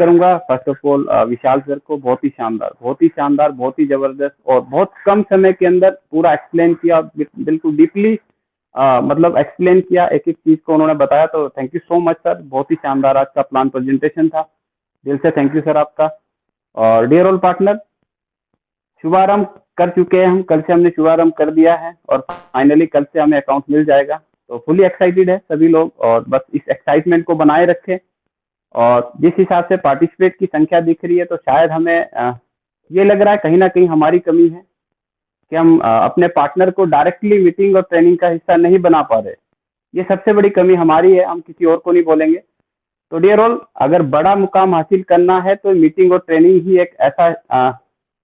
करूंगा first of all Vishal sir को, बहुत ही शानदार, बहुत ही शानदार, बहुत ही जबरदस्त और बहुत कम समय के अंदर पूरा एक्सप्लेन किया, बिल्कुल डीपली मतलब एक्सप्लेन किया, एक एक चीज को उन्होंने बताया। तो thank you so much sir, बहुत ही शानदार आज का प्लान प्रेजेंटेशन था, दिल से थैंक यू सर आपका। और डियर ऑल पार्टनर, शुभारंभ कर चुके हैं हम, कल से हमने शुभारंभ कर दिया है और फाइनली कल से हमें अकाउंट मिल जाएगा। तो फुली एक्साइटेड है सभी लोग, और बस इस एक्साइटमेंट को बनाए रखें। और जिस हिसाब से पार्टिसिपेट की संख्या दिख रही है, तो शायद हमें ये लग रहा है कहीं ना कहीं हमारी कमी है कि हम अपने पार्टनर को डायरेक्टली मीटिंग और ट्रेनिंग का हिस्सा नहीं बना पा रहे। ये सबसे बड़ी कमी हमारी है, हम किसी और को नहीं बोलेंगे। तो डियर ऑल, अगर बड़ा मुकाम हासिल करना है तो मीटिंग और ट्रेनिंग ही एक ऐसा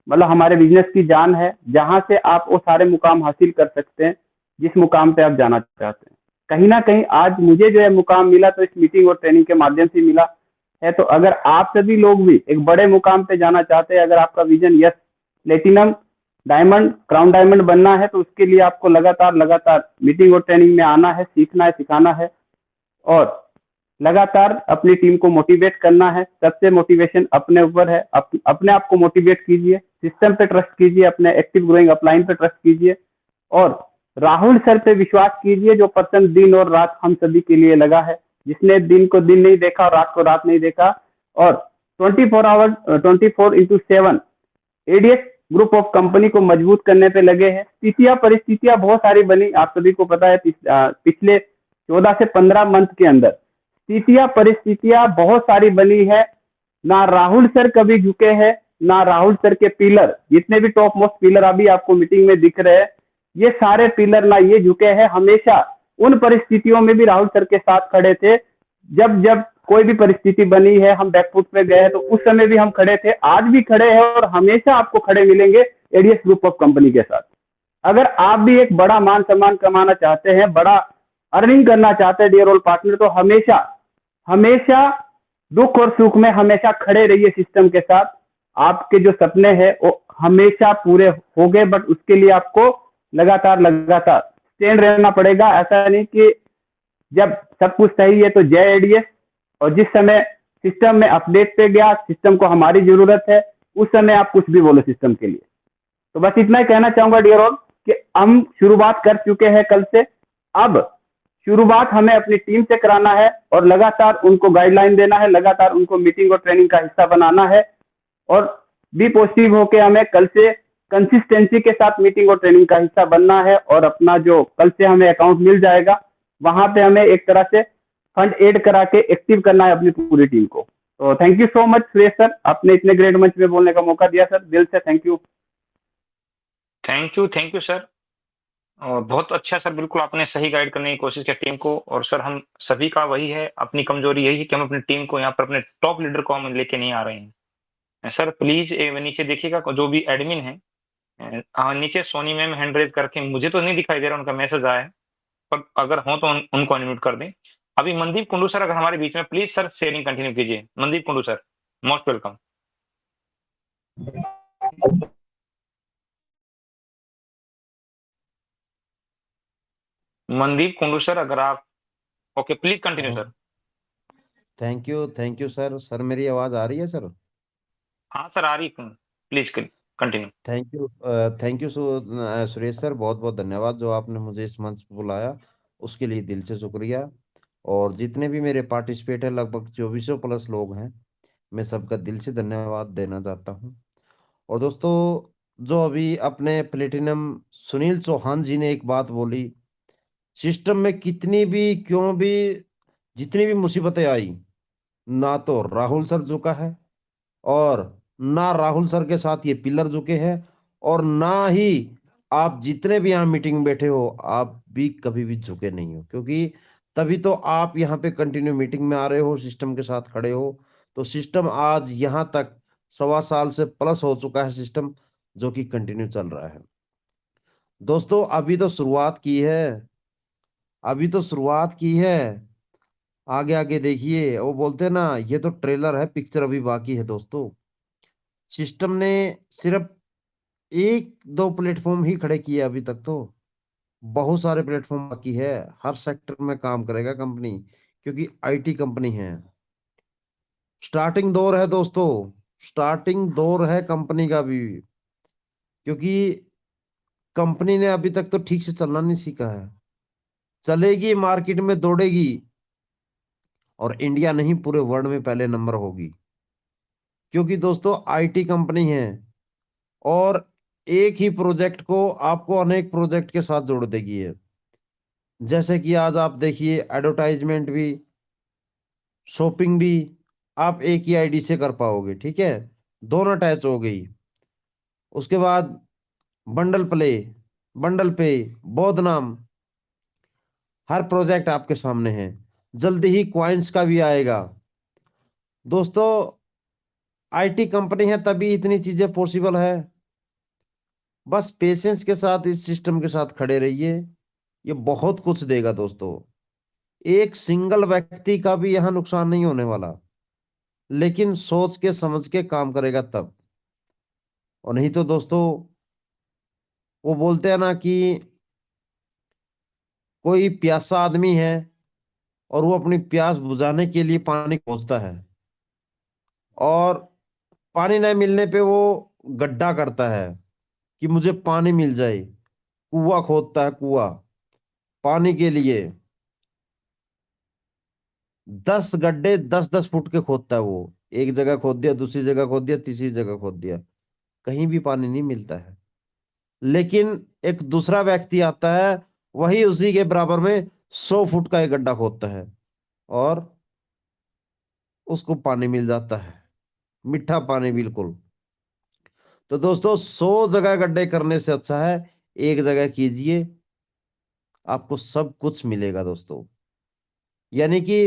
मतलब हमारे बिजनेस की जान है, जहां से आप वो सारे मुकाम हासिल कर सकते हैं जिस मुकाम पे आप जाना चाहते हैं। कहीं ना कहीं आज मुझे जो है मुकाम मिला तो इस मीटिंग और ट्रेनिंग के माध्यम से मिला है। तो अगर आप सभी लोग भी एक बड़े मुकाम पे जाना चाहते हैं, अगर आपका vision yes platinum, diamond, crown diamond बनना है, तो उसके लिए आपको लगातार लगातार मीटिंग और ट्रेनिंग में आना है, सीखना है, सिखाना है और लगातार अपनी टीम को मोटिवेट करना है। सबसे मोटिवेशन अपने ऊपर है, अपने आप को मोटिवेट कीजिए, सिस्टम पे ट्रस्ट कीजिए, अपने एक्टिव ग्रोइंग अपलाइन पे ट्रस्ट कीजिए और राहुल सर पे विश्वास कीजिए, जो पर्सन दिन और रात हम सभी के लिए लगा है, जिसने दिन को दिन नहीं देखा और रात को रात नहीं देखा और 24 hour 24x7 ADS group of company को मजबूत करने पे लगे हैं। स्थितियां परिस्थितियां बहुत सारी बनी, आप सभी को पता है, पिछले 14 से 15 मंथ के अंदर स्थितियां परिस्थितियां बहुत सारी बनी है। ना राहुल सर कभी झुके हैं, ना राहुल सर के पिलर, जितने भी टॉप मोस्ट पिलर अभी आपको मीटिंग में दिख रहे हैं, ये सारे पिलर ना ये झुके हैं, हमेशा उन परिस्थितियों में भी राहुल सर के साथ खड़े थे। जब जब कोई भी परिस्थिति बनी है, हम बैकफुट पे गए हैं, तो उस समय भी हम खड़े थे, आज भी खड़े हैं और हमेशा आपको खड़े मिलेंगे एडीएस ग्रुप ऑफ कंपनी के साथ। अगर आप भी एक बड़ा मान सम्मान कमाना चाहते हैं, बड़ा अर्निंग करना चाहते हैं डियर ऑल पार्टनर, तो हमेशा हमेशा दुख और सुख में हमेशा खड़े रहिए सिस्टम के साथ। आपके जो सपने हैं वो हमेशा पूरे हो गए, बट उसके लिए आपको लगातार लगातार स्टैंड रहना पड़ेगा। ऐसा नहीं कि जब सब कुछ सही है तो जय एडीएस, और जिस समय सिस्टम में अपडेट पे गया, सिस्टम को हमारी जरूरत है, उस समय आप कुछ भी बोलो सिस्टम के लिए। तो बस इतना ही कहना चाहूंगा डियर ऑल कि हम शुरुआत कर चुके हैं कल से। अब शुरुआत हमें अपनी टीम से कराना है और लगातार उनको गाइडलाइन देना है, लगातार उनको मीटिंग और ट्रेनिंग का हिस्सा बनाना है और बी पॉजिटिव होके हमें कल से कंसिस्टेंसी के साथ मीटिंग और ट्रेनिंग का हिस्सा बनना है और अपना जो कल से हमें अकाउंट मिल जाएगा, वहां पे हमें एक तरह से फंड ऐड करा के एक्टिव करना है अपनी पूरी टीम को। तो thank you so much Suresh sir, आपने इतने ग्रेट मंच पे बोलने का मौका दिया सर, दिल से thank you. Thank you sir. और बहुत अच्छा सर, बिल्कुल आपने सही गाइड करने की कोशिश की टीम को। और सर हम सभी का वही है, अपनी कमजोरी यही है कि हम अपनी टीम को यहाँ पर अपने टॉप लीडर को हम लेके नहीं आ रहे हैं। सर प्लीज नीचे देखिएगा, जो भी एडमिन है नीचे सोनी मैम हैंड रेज करके, मुझे तो नहीं दिखाई दे रहा उनका मैसेज आया है, पर अगर हो तो उनको अनम्यूट कर दें। अभी मनदीप कुंडू सर अगर हमारे बीच में, प्लीज सर शेयरिंग कंटिन्यू कीजिए। Mandeep Kundu sir, most welcome. Mandeep Kundu sir अगर आप, okay please continue sir. Thank you sir. Sir मेरी आवाज आ रही है सर? हाँ सर आ रही, please continue. Thank you Suresh sir, बहुत बहुत धन्यवाद जो आपने मुझे इस मंच पर बुलाया, उसके लिए दिल से शुक्रिया। और जितने भी मेरे पार्टिसिपेट हैं, लगभग 2400+ लोग हैं, मैं सबका दिल से धन्यवाद देना चाहता हूँ। और दोस्तों, जो अभी अपने प्लेटिनम सुनील चौहान जी ने एक बात बोली, सिस्टम में कितनी भी क्यों भी जितनी भी मुसीबतें आई, ना तो राहुल सर झुका है, और ना राहुल सर के साथ ये पिलर झुके हैं, और ना ही आप जितने भी यहाँ मीटिंग में बैठे हो, आप भी कभी भी झुके नहीं हो, क्योंकि तभी तो आप यहाँ पे कंटिन्यू मीटिंग में आ रहे हो, सिस्टम के साथ खड़े हो। तो सिस्टम आज यहाँ तक 1.25 साल से प्लस हो चुका है सिस्टम, जो कि कंटिन्यू चल रहा है। दोस्तों अभी तो शुरुआत की है, अभी तो शुरुआत की है, आगे आगे देखिए। वो बोलते हैं ना, ये तो ट्रेलर है, पिक्चर अभी बाकी है दोस्तों। सिस्टम ने सिर्फ 1-2 प्लेटफॉर्म ही खड़े किए अभी तक, तो बहुत सारे प्लेटफॉर्म बाकी है। हर सेक्टर में काम करेगा कंपनी, क्योंकि आईटी कंपनी है। स्टार्टिंग दौर है दोस्तों, स्टार्टिंग दौर है कंपनी का भी, क्योंकि कंपनी ने अभी तक तो ठीक से चलना नहीं सीखा है। चलेगी, मार्केट में दौड़ेगी, और इंडिया नहीं पूरे वर्ल्ड में पहले नंबर होगी, क्योंकि दोस्तों आईटी कंपनी है, और एक ही प्रोजेक्ट को आपको अनेक प्रोजेक्ट के साथ जोड़ देगी है। जैसे कि आज आप देखिए, एडवर्टाइजमेंट भी, शॉपिंग भी आप एक ही आईडी से कर पाओगे, ठीक है, दोनों अटैच हो गई। उसके बाद बंडल प्ले, बंडल पे, बहुत नाम, हर प्रोजेक्ट आपके सामने है। जल्दी ही क्वाइंस का भी आएगा। दोस्तों आईटी कंपनी है तभी इतनी चीजें पॉसिबल है। बस पेशेंस के साथ इस सिस्टम के साथ खड़े रहिए, ये बहुत कुछ देगा दोस्तों। एक सिंगल व्यक्ति का भी यहां नुकसान नहीं होने वाला, लेकिन सोच के समझ के काम करेगा तब। और नहीं तो दोस्तों, वो बोलते हैं ना कि कोई प्यासा आदमी है और वो अपनी प्यास बुझाने के लिए पानी खोजता है, और पानी नहीं मिलने पे वो गड्ढा करता है कि मुझे पानी मिल जाए, कुआं खोदता है, कुआं पानी के लिए। 10 गड्ढे 10-10 फुट के खोदता है वो, एक जगह खोद दिया, दूसरी जगह खोद दिया, तीसरी जगह खोद दिया, कहीं भी पानी नहीं मिलता है। लेकिन एक दूसरा व्यक्ति आता है, वही उसी के बराबर में 100 फुट का एक गड्ढा खोदता है, और उसको पानी मिल जाता है, मीठा पानी बिल्कुल। तो दोस्तों 100 जगह गड्ढे करने से अच्छा है एक जगह कीजिए, आपको सब कुछ मिलेगा दोस्तों। यानी कि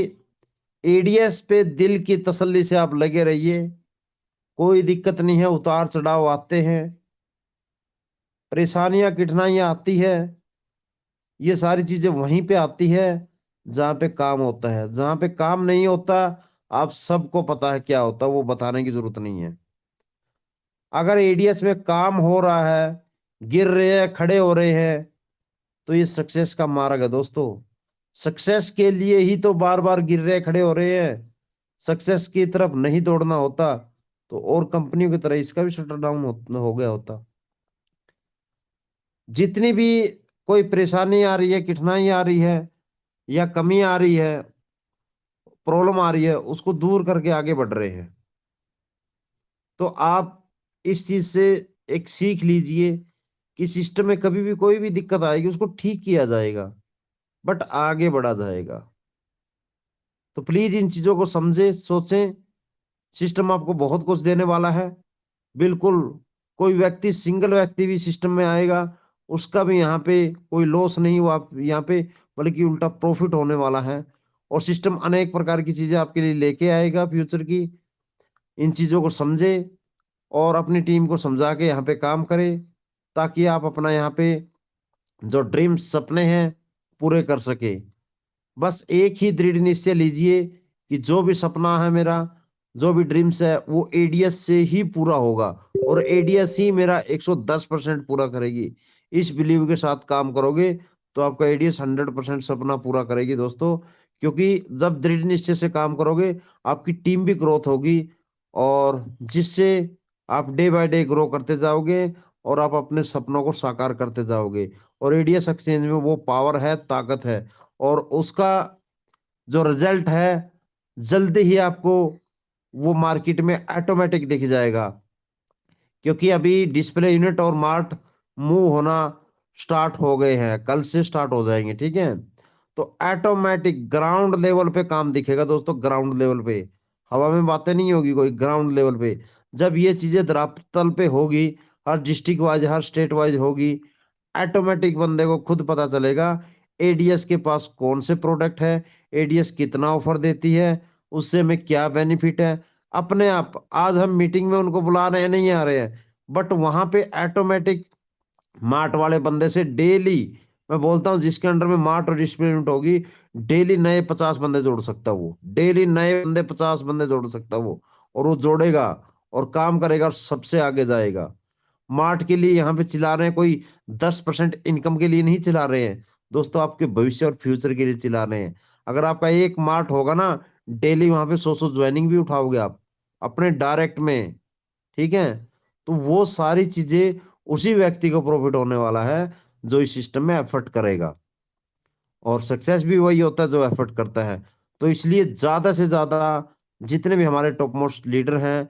एडीएस पे दिल की तसल्ली से आप लगे रहिए, कोई दिक्कत नहीं है। उतार चढ़ाव आते हैं, परेशानियां कठिनाइयां आती है, ये सारी चीजें वहीं पे आती है जहां पे काम होता है। जहां पे काम नहीं होता, आप सबको पता है क्या होता है, वो बताने की जरूरत नहीं है। अगर एडीएस में काम हो रहा है, गिर रहे हैं, खड़े हो रहे हैं, तो ये सक्सेस का मार्ग है दोस्तों। सक्सेस के लिए ही तो बार बार गिर रहे, खड़े हो रहे हैं। सक्सेस की तरफ नहीं दौड़ना होता तो और कंपनियों की तरह इसका भी शटर डाउन हो गया होता। जितनी भी कोई परेशानी आ रही है, कठिनाई आ रही है, या कमी आ रही है, प्रॉब्लम आ रही है, उसको दूर करके आगे बढ़ रहे हैं। तो आप इस चीज से एक सीख लीजिए कि सिस्टम में कभी भी कोई भी दिक्कत आएगी उसको ठीक किया जाएगा, बट आगे बढ़ा जाएगा। तो प्लीज इन चीजों को समझे, सोचें। सिस्टम आपको बहुत कुछ देने वाला है, बिल्कुल। कोई व्यक्ति, सिंगल व्यक्ति भी सिस्टम में आएगा, उसका भी यहाँ पे कोई लॉस नहीं हुआ यहाँ पे, बल्कि उल्टा प्रॉफिट होने वाला है। और सिस्टम अनेक प्रकार की चीजें आपके लिए लेके आएगा फ्यूचर की। इन चीजों को समझे और अपनी टीम को समझा के यहाँ पे काम करें, ताकि आप अपना यहाँ पे जो ड्रीम सपने हैं पूरे कर सके। बस एक ही दृढ़ निश्चय लीजिए कि जो भी सपना है मेरा, जो भी ड्रीम्स है, वो एडीएस से ही पूरा होगा, और एडीएस ही मेरा 110% पूरा करेगी। इस बिलीव के साथ काम करोगे तो आपका एडीएस 100% सपना पूरा करेगी दोस्तों। क्योंकि जब दृढ़ निश्चय से काम करोगे, आपकी टीम भी ग्रोथ होगी, और जिससे आप डे बाय डे ग्रो करते जाओगे, और आप अपने सपनों को साकार करते जाओगे। और एडीएस एक्सचेंज में वो पावर है, ताकत है, और उसका जो रिजल्ट है जल्दी ही आपको वो मार्केट में ऑटोमेटिक दिख जाएगा। क्योंकि अभी डिस्प्ले यूनिट और मार्ट मूव होना स्टार्ट हो गए हैं, कल से स्टार्ट हो जाएंगे, ठीक है। तो ऑटोमेटिक ग्राउंड लेवल पे काम दिखेगा दोस्तों, ग्राउंड लेवल पे। हवा में बातें नहीं होगी कोई, ग्राउंड लेवल पे जब ये चीजें धरातल पे होगी, हर डिस्ट्रिक्ट वाइज, हर स्टेट वाइज होगी, ऑटोमेटिक बंदे को खुद पता चलेगा एडीएस के पास कौन से प्रोडक्ट है, एडीएस कितना ऑफर देती है, उससे हमें क्या बेनिफिट है। अपने आप आज हम मीटिंग में उनको बुला रहे हैं, नहीं आ रहे हैं, बट वहां पे ऑटोमेटिक मार्ट वाले बंदे से डेली, मैं बोलता हूँ जिसके अंडर में मार्ट और डिस्प्लेमेंट होगी, डेली नए 50 बंदे जोड़ सकता है वो, डेली नए बंदे 50 बंदे जोड़ सकता है वो। और वो जोड़ेगा और काम करेगा और सबसे आगे जाएगा। मार्ट के लिए यहाँ पे चिल्ला रहे हैं, कोई 10% इनकम के लिए नहीं चिल्ला रहे हैं दोस्तों, आपके भविष्य और फ्यूचर के लिए चिल्ला रहे हैं। अगर आपका एक मार्ट होगा ना, डेली वहां पे 100 ज्वाइनिंग भी उठाओगे आप अपने डायरेक्ट में, ठीक है, तो वो सारी चीजें उसी व्यक्ति को प्रॉफिट होने वाला है जो इस सिस्टम में एफर्ट करेगा, और सक्सेस भी वही होता है जो एफर्ट करता है। तो इसलिए ज्यादा से ज्यादा जितने भी हमारे टॉप मोस्ट लीडर हैं,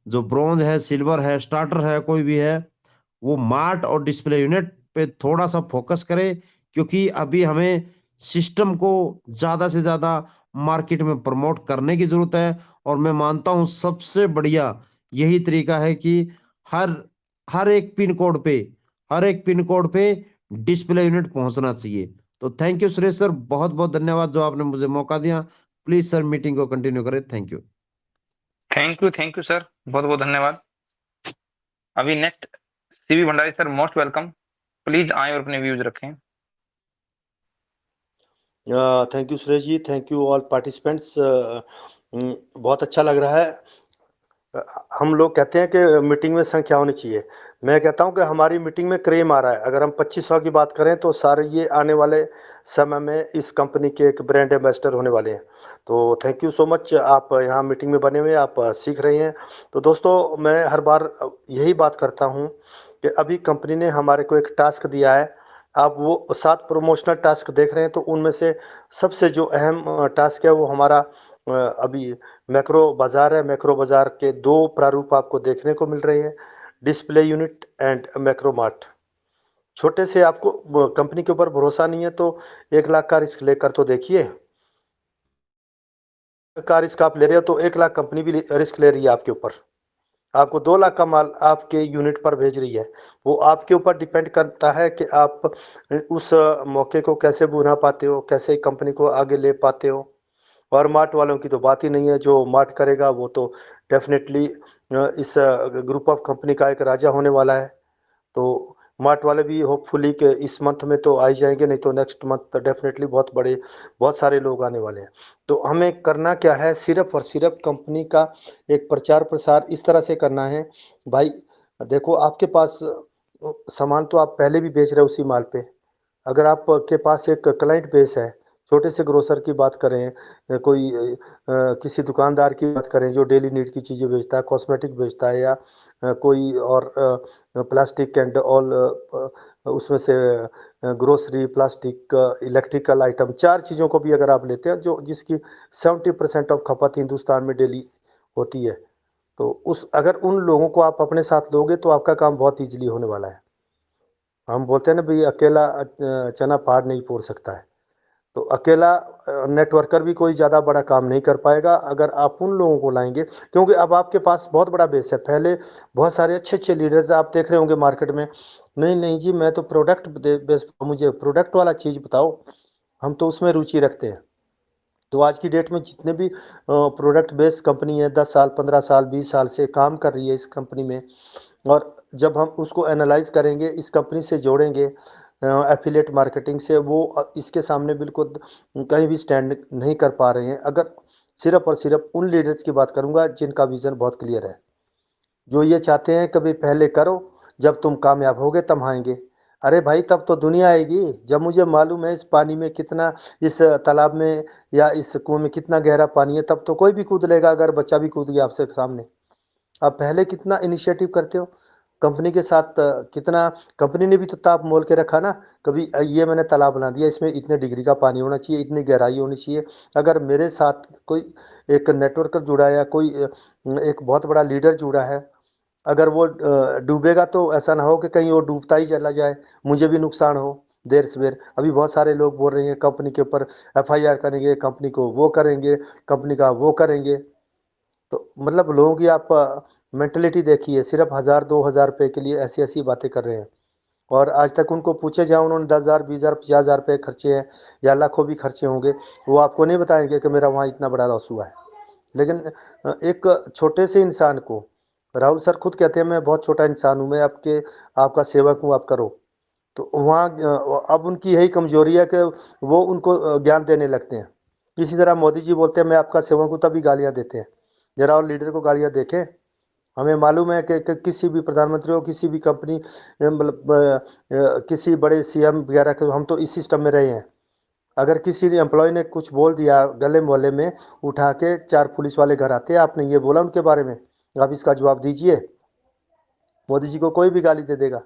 जो ब्रॉन्ज है, सिल्वर है, स्टार्टर है, कोई भी है, वो मार्ट और डिस्प्ले यूनिट पे थोड़ा सा फोकस करें, क्योंकि अभी हमें सिस्टम को ज्यादा से ज्यादा मार्केट में प्रमोट करने की जरूरत है। और मैं मानता हूं सबसे बढ़िया यही तरीका है कि हर हर एक पिन कोड पे हर एक पिन कोड पे डिस्प्ले यूनिट पहुंचना चाहिए। तो थैंक यू सुरेश सर, बहुत बहुत धन्यवाद जो आपने मुझे मौका दिया। प्लीज सर मीटिंग को कंटिन्यू करें। Thank you. Thank you sir, बहुत बहुत धन्यवाद। अभी next CV Bhandari sir, most welcome. Please आए और अपने व्यूज रखें। Thank you Suresh ji, thank you all participants. बहुत अच्छा लग रहा है। हम लोग कहते हैं कि मीटिंग में संख्या होनी चाहिए। मैं कहता हूं कि हमारी मीटिंग में क्रेम आ रहा है। अगर हम 2500 की बात करें तो सारे ये आने वाले समय में इस कंपनी के एक ब्रांड एम्बेसडर होने वाले हैं। तो थैंक यू सो मच, आप यहाँ मीटिंग में बने हुए, आप सीख रहे हैं। तो दोस्तों, मैं हर बार यही बात करता हूँ कि अभी कंपनी ने हमारे को एक टास्क दिया है। आप वो 7 प्रमोशनल टास्क देख रहे हैं, तो उनमें से सबसे जो अहम टास्क है वो हमारा अभी मैक्रो बाजार है। मैक्रो बाजार के 2 प्रारूप आपको देखने को मिल रहे हैं, display unit and macro mart. छोटे से आपको कंपनी के ऊपर भरोसा नहीं है तो 1 लाख का रिस्क लेकर तो देखिए। का रिस्क आप ले रहे हो तो 1 लाख कंपनी भी रिस्क ले रही है आपके ऊपर। आपको 2 लाख का माल आपके यूनिट पर भेज रही है। वो आपके ऊपर डिपेंड करता है कि आप उस मौके को कैसे भुना पाते हो, कैसे कंपनी को आगे ले पाते हो। और मार्ट वालों की तो बात ही नहीं है। जो मार्ट करेगा वो तो डेफिनेटली इस ग्रुप ऑफ कंपनी का एक राजा होने वाला है। तो मार्ट वाले भी होपफुली कि इस मंथ में तो आ ही जाएंगे, नहीं तो नेक्स्ट मंथ डेफिनेटली बहुत सारे लोग आने वाले हैं। तो हमें करना क्या है, सिर्फ और सिर्फ कंपनी का एक प्रचार प्रसार इस तरह से करना है। भाई देखो, आपके पास सामान तो आप पहले भी बेच रहे हो उसी माल पे। अगर आपके पास एक क्लाइंट बेस है, छोटे से ग्रोसर की बात करें, कोई किसी दुकानदार की बात करें जो डेली नीड की चीज़ें बेचता है, कॉस्मेटिक बेचता है, या कोई और प्लास्टिक एंड ऑल, उसमें से ग्रोसरी, प्लास्टिक, इलेक्ट्रिकल आइटम, 4 चीज़ों को भी अगर आप लेते हैं जो जिसकी 70% ऑफ खपत हिंदुस्तान में डेली होती है, तो उस अगर उन लोगों को आप अपने साथ लोगे तो आपका काम बहुत ईजिली होने वाला है। हम बोलते हैं ना भाई, अकेला चना पहाड़ नहीं फोड़ सकता है। तो अकेला नेटवर्कर भी कोई ज़्यादा बड़ा काम नहीं कर पाएगा अगर आप उन लोगों को लाएंगे, क्योंकि अब आपके पास बहुत बड़ा बेस है। पहले बहुत सारे अच्छे अच्छे लीडर्स आप देख रहे होंगे मार्केट में, नहीं नहीं जी मैं तो प्रोडक्ट बेस, मुझे प्रोडक्ट वाला चीज़ बताओ, हम तो उसमें रुचि रखते हैं। तो आज की डेट में जितने भी प्रोडक्ट बेस्ड कंपनी है, 10 साल 15 साल 20 साल से काम कर रही है इस कंपनी में, और जब हम उसको एनालाइज करेंगे, इस कंपनी से जोड़ेंगे एफिलिएट मार्केटिंग से, वो इसके सामने बिल्कुल कहीं भी स्टैंड नहीं कर पा रहे हैं। अगर सिर्फ और सिर्फ उन लीडर्स की बात करूंगा जिनका विज़न बहुत क्लियर है, जो ये चाहते हैं कभी पहले करो, जब तुम कामयाब होगे तब आएंगे। अरे भाई, तब तो दुनिया आएगी जब मुझे मालूम है इस पानी में कितना, इस तालाब में या इस कुएं में कितना गहरा पानी है, तब तो कोई भी कूद लेगा, अगर बच्चा भी कूद गया आपसे सामने। आप पहले कितना इनिशिएटिव करते हो कंपनी के साथ, कितना कंपनी ने भी तो ताप मोल के रखा ना। कभी ये मैंने तालाब बना दिया, इसमें इतने डिग्री का पानी होना चाहिए, इतनी गहराई होनी चाहिए। अगर मेरे साथ कोई एक नेटवर्कर जुड़ा है या कोई एक बहुत बड़ा लीडर जुड़ा है, अगर वो डूबेगा तो ऐसा ना हो कि कहीं वो डूबता ही चला जाए, मुझे भी नुकसान हो देर सवेर। अभी बहुत सारे लोग बोल रहे हैं कंपनी के ऊपर एफआईआर करेंगे, कंपनी को वो करेंगे, कंपनी का वो करेंगे। तो मतलब लोगों की आप मेंटलिटी देखिए, सिर्फ 1000 2000 रुपए के लिए ऐसी ऐसी बातें कर रहे हैं। और आज तक उनको पूछे जाए, उन्होंने 10,000 20,000 50,000 रुपये खर्चे हैं या लाखों भी खर्चे होंगे, वो आपको नहीं बताएंगे कि मेरा वहाँ इतना बड़ा लॉस हुआ है। लेकिन एक छोटे से इंसान को, राहुल सर खुद कहते हैं मैं बहुत छोटा इंसान हूँ, मैं आपका सेवक हूँ, आप करो। तो वहाँ अब उनकी यही कमजोरी है कि वो उनको ज्ञान देने लगते हैं। इसी तरह मोदी जी बोलते हैं मैं आपका सेवक हूँ, तभी गालियाँ देते हैं। जरा और लीडर को गालियाँ देखें। हमें मालूम है कि किसी भी प्रधानमंत्री हो, किसी भी कंपनी, मतलब किसी बड़े सीएम वगैरह के, हम तो इस सिस्टम में रहे हैं। अगर किसी ने एम्प्लॉय ने कुछ बोल दिया गले मोहल्ले में, उठा के 4 पुलिस वाले घर आते हैं, आपने ये बोला उनके बारे में, आप इसका जवाब दीजिए। मोदी जी को कोई भी गाली दे देगा,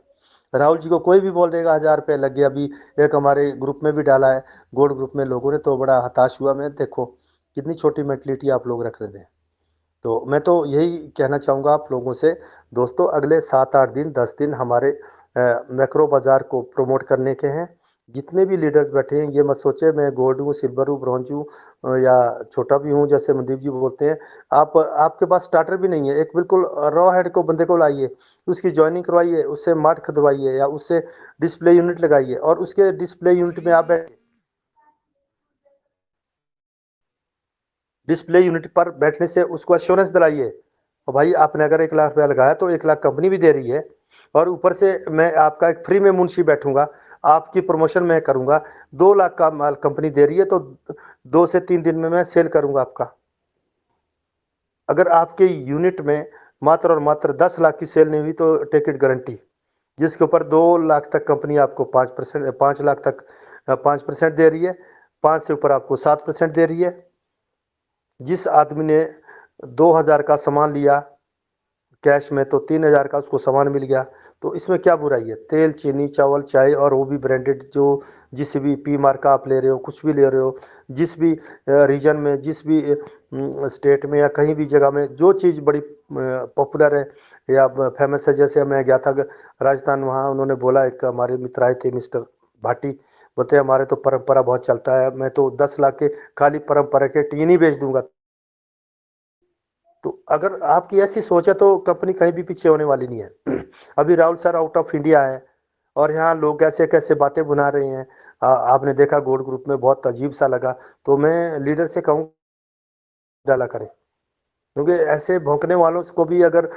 राहुल जी को कोई भी बोल देगा 1000 रुपये लग गया। अभी एक हमारे ग्रुप में भी डाला है, गोल्ड ग्रुप में लोगों ने, तो बड़ा हताश हुआ मैं। देखो कितनी छोटी मेंटलिटी आप लोग रख रहे थे। तो मैं तो यही कहना चाहूँगा आप लोगों से दोस्तों, अगले 7-8 दिन 10 दिन हमारे मैक्रो बाज़ार को प्रमोट करने के हैं। जितने भी लीडर्स बैठे हैं ये मत सोचे मैं गोल्ड हूँ, सिल्वर हूँ, ब्रॉन्ज हूँ या छोटा भी हूँ जैसे मनदीप जी बोलते हैं। आपके पास स्टार्टर भी नहीं है, एक बिल्कुल रॉ हेड को बंदे को लाइए, उसकी ज्वाइनिंग करवाइए, उससे मार्ट खदवाइए या उससे डिस्प्ले यूनिट लगाइए और उसके डिस्प्ले यूनिट में आप बैठे, डिस्प्ले यूनिट पर बैठने से उसको एश्योरेंस दिलाइए। और भाई आपने अगर 1 लाख रुपया लगाया तो 1 लाख कंपनी भी दे रही है, और ऊपर से मैं आपका एक फ्री में मुंशी बैठूंगा, आपकी प्रमोशन मैं करूंगा। 2 लाख का माल कंपनी दे रही है तो 2 से 3 दिन में मैं सेल करूंगा आपका। अगर आपके यूनिट में मात्र और मात्र 10 लाख की सेल नहीं हुई तो टेक इट गारंटी, जिसके ऊपर 2 लाख तक कंपनी आपको 5%, 5 लाख तक 5% दे रही है, 5 से ऊपर आपको 7% दे रही है। जिस आदमी ने 2000 का सामान लिया कैश में तो 3000 का उसको सामान मिल गया, तो इसमें क्या बुराई है। तेल, चीनी, चावल, चाय, और वो भी ब्रांडेड, जो जिस भी पी मार्क का आप ले रहे हो, कुछ भी ले रहे हो, जिस भी रीजन में, जिस भी स्टेट में या कहीं भी जगह में जो चीज़ बड़ी पॉपुलर है या फेमस है। जैसे मैं गया था राजस्थान, वहाँ उन्होंने बोला, एक हमारे मित्र आए थे मिस्टर भाटी, बोलते हमारे तो परंपरा बहुत चलता है, मैं तो 10 लाख के खाली परंपरा के टीन ही बेच दूंगा। तो अगर आपकी ऐसी सोच है तो कंपनी कहीं भी पीछे होने वाली नहीं है। अभी Rahul sir out of India है और यहाँ लोग कैसे कैसे बातें बुना रहे हैं, आपने देखा गोल्ड ग्रुप में, बहुत अजीब सा लगा। तो मैं लीडर से कहूँ डाला करें, क्योंकि ऐसे भौंकने वालों को भी अगर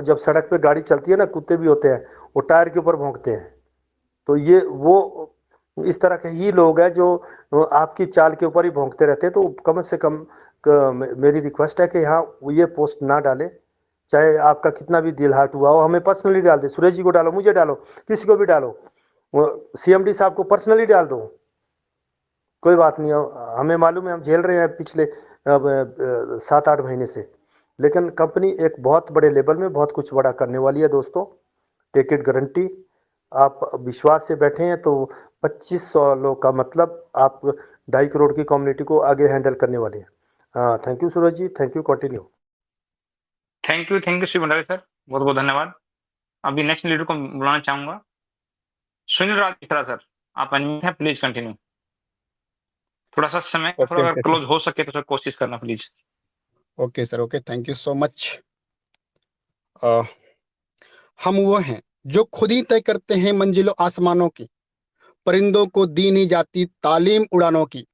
जब सड़क पे गाड़ी चलती है ना, कुत्ते भी होते हैं, वो टायर के ऊपर भौंकते हैं। तो ये वो इस तरह के ही लोग हैं जो आपकी चाल के ऊपर ही भौंकते रहते हैं। तो कम से कम मेरी रिक्वेस्ट है कि यहाँ ये पोस्ट ना डालें, चाहे आपका कितना भी दिल हार्ट हुआ हो, हमें पर्सनली डाल दे, सुरेश जी को डालो, मुझे डालो, किसी को भी डालो, CMD साहब को पर्सनली डाल दो, कोई बात नहीं है। हमें मालूम है हम झेल रहे हैं पिछले 7-8 महीने से, लेकिन कंपनी एक बहुत बड़े लेवल में बहुत कुछ बड़ा करने वाली है दोस्तों, टेक इट गारंटी। आप विश्वास से बैठे हैं तो 2500 लोग का मतलब आप 2.5 करोड़ की कम्युनिटी को आगे हैंडल करने वाले हैं। हाँ, thank you Suraj ji, thank you, continue. Thank you Shri Bhandari sir, बहुत बहुत धन्यवाद। अभी नेक्स्ट लीडर को बुलाना चाहूंगा, सुनील राज मिश्रा सर, आप अनम्यूट हैं, प्लीज कंटिन्यू। थोड़ा सा समय थोड़ा अगर क्लोज हो सके तो सर कोशिश करना please. Okay sir, okay, thank you so much. हम वो हैं जो खुद ही तय करते हैं मंजिलों आसमानों की, परिंदों को दी नहीं जाती तालीम उड़ानों की,